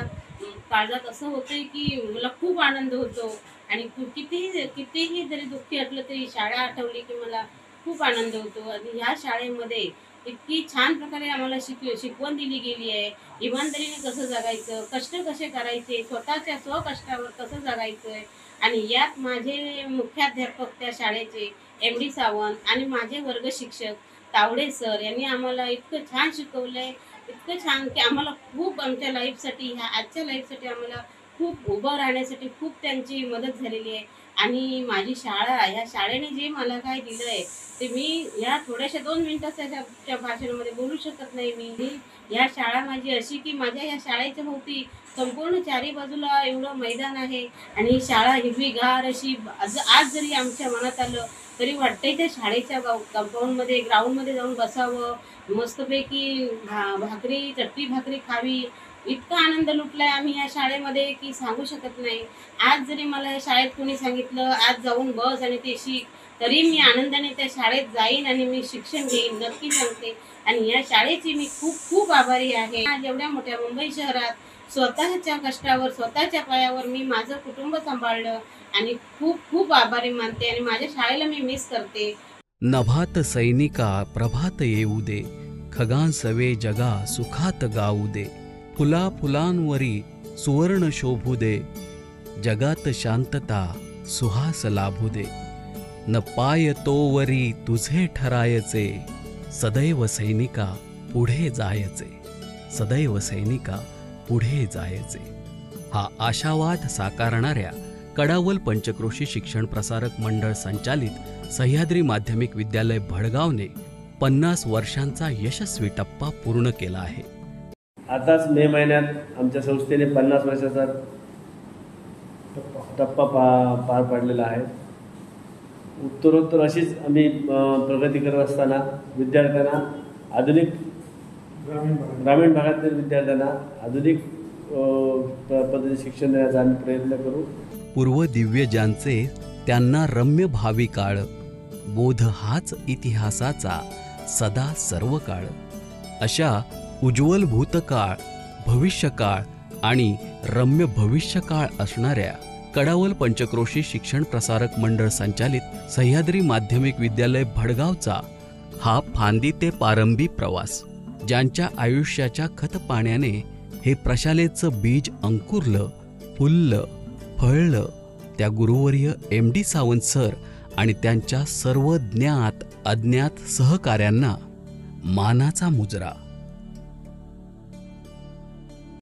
काळजात असं होतंय की मला खूप आनंद होतो आणि कितीही जरी दुःखी असलं तरी शाळा आठवली की मला खूप आनंद होतो. आणि ह्या शाळेमध्ये इतकी छान प्रकारे आम्हाला शिकवण दिली गेली आहे. इमानदारीने कसं जगायचं, कष्ट कसे करायचे, स्वतःच्या स्वकष्टावर कसं जगायचं आहे. आणि यात माझे मुख्याध्यापक त्या शाळेचे MD सावंत आणि माझे वर्ग शिक्षक तावडे सर यांनी आम्हाला इतकं छान शिकवलं आहे, इतकं छान की आम्हाला खूप आमच्या लाईफसाठी, ह्या आजच्या लाईफसाठी आम्हाला खूप उभं राहण्यासाठी खूप त्यांची मदत झालेली आहे. आणि माझी शाळा, ह्या शाळेने जे मला काय दिलं आहे ते मी ह्या थोड्याशा 2 मिनिटाच्या भाषणामध्ये बोलू शकत नाही. मी ह्या शाळा माझी अशी की माझ्या ह्या शाळेच्या भोवती संपूर्ण 4ही बाजूला एवढं मैदान आहे आणि ही शाळा हिरवीगार अशी. आज जरी आमच्या मनात आलं तरी वाटतंय त्या शाळेच्या कंपाऊंडमध्ये, ग्राउंडमध्ये जाऊन बसावं, मस्तपैकी चटणी भाकरी खावी. इतका आनंद लुटलाय आम्ही या शाळेमध्ये की सांगू शकत नाही. आज जरी मला या शाळेत कोणी सांगितलं आज जाऊन बस आणि ते शिक, तरी मी आनंदाने त्या शाळेत जाईन आणि मी शिक्षण घेईन, नक्की सांगते. आणि या शाळेची मी खूप खूप आभारी आहे. आज एवढ्या मोठ्या मुंबई शहरात स्वतःच्या कष्टावर, स्वतःच्या पायावर मी माझं कुटुंब सांभाळलं आणि खूप खूप आभारी मानते आणि माझ्या शाळेला मी मिस करते. नभात सैनिका प्रभात येऊ दे, खगांसवे जगा सुखात गाऊ दे, फुला फुलांवरी सुवर्ण शोभू दे, जगात शांतता सुहास लाभू दे, न पाय तोवरी तुझे ठरायचे, सदैव सैनिका पुढे जायचे, सदैव सैनिका पुढे जायचे. हा आशावाद साकारणाऱ्या कडावल पंचक्रोशी शिक्षण प्रसारक मंडळ संचालित सह्याद्री माध्यमिक विद्यालय भडगावने 50 वर्षांचा यशस्वी टप्पा पूर्ण केला आहे. आताच मे महिन्यात आमच्या संस्थेने 50 वर्षाचा टप्पा पार पाडलेला आहे. उत्तरोत्तर अशीच आम्ही प्रगती करत असताना विद्यार्थ्यांना आधुनिक ग्रामीण भागातील विद्यार्थ्यांना आधुनिक पद्धतीने शिक्षण देण्याचा आम्ही प्रयत्न करू. पूर्व दिव्यजांचे त्यांना रम्य भावी काळ, बोध हाच इतिहासाचा सदा सर्व काळ. अशा उज्ज्वल भूतकाळ, भविष्यकाळ आणि रम्य भविष्यकाळ असणाऱ्या कडावल पंचक्रोशी शिक्षण प्रसारक मंडळ संचालित सह्याद्री माध्यमिक विद्यालय भडगावचा हा फांदी ते पारंबी प्रवास, ज्यांच्या आयुष्याच्या खतपाण्याने हे प्रशालेचं बीज अंकुरलं, फुललं, फळलं, त्या गुरुवर्य MD सावंत सर आणि त्यांच्या सर्व ज्ञात अज्ञात सहकाऱ्यांना मानाचा मुजरा.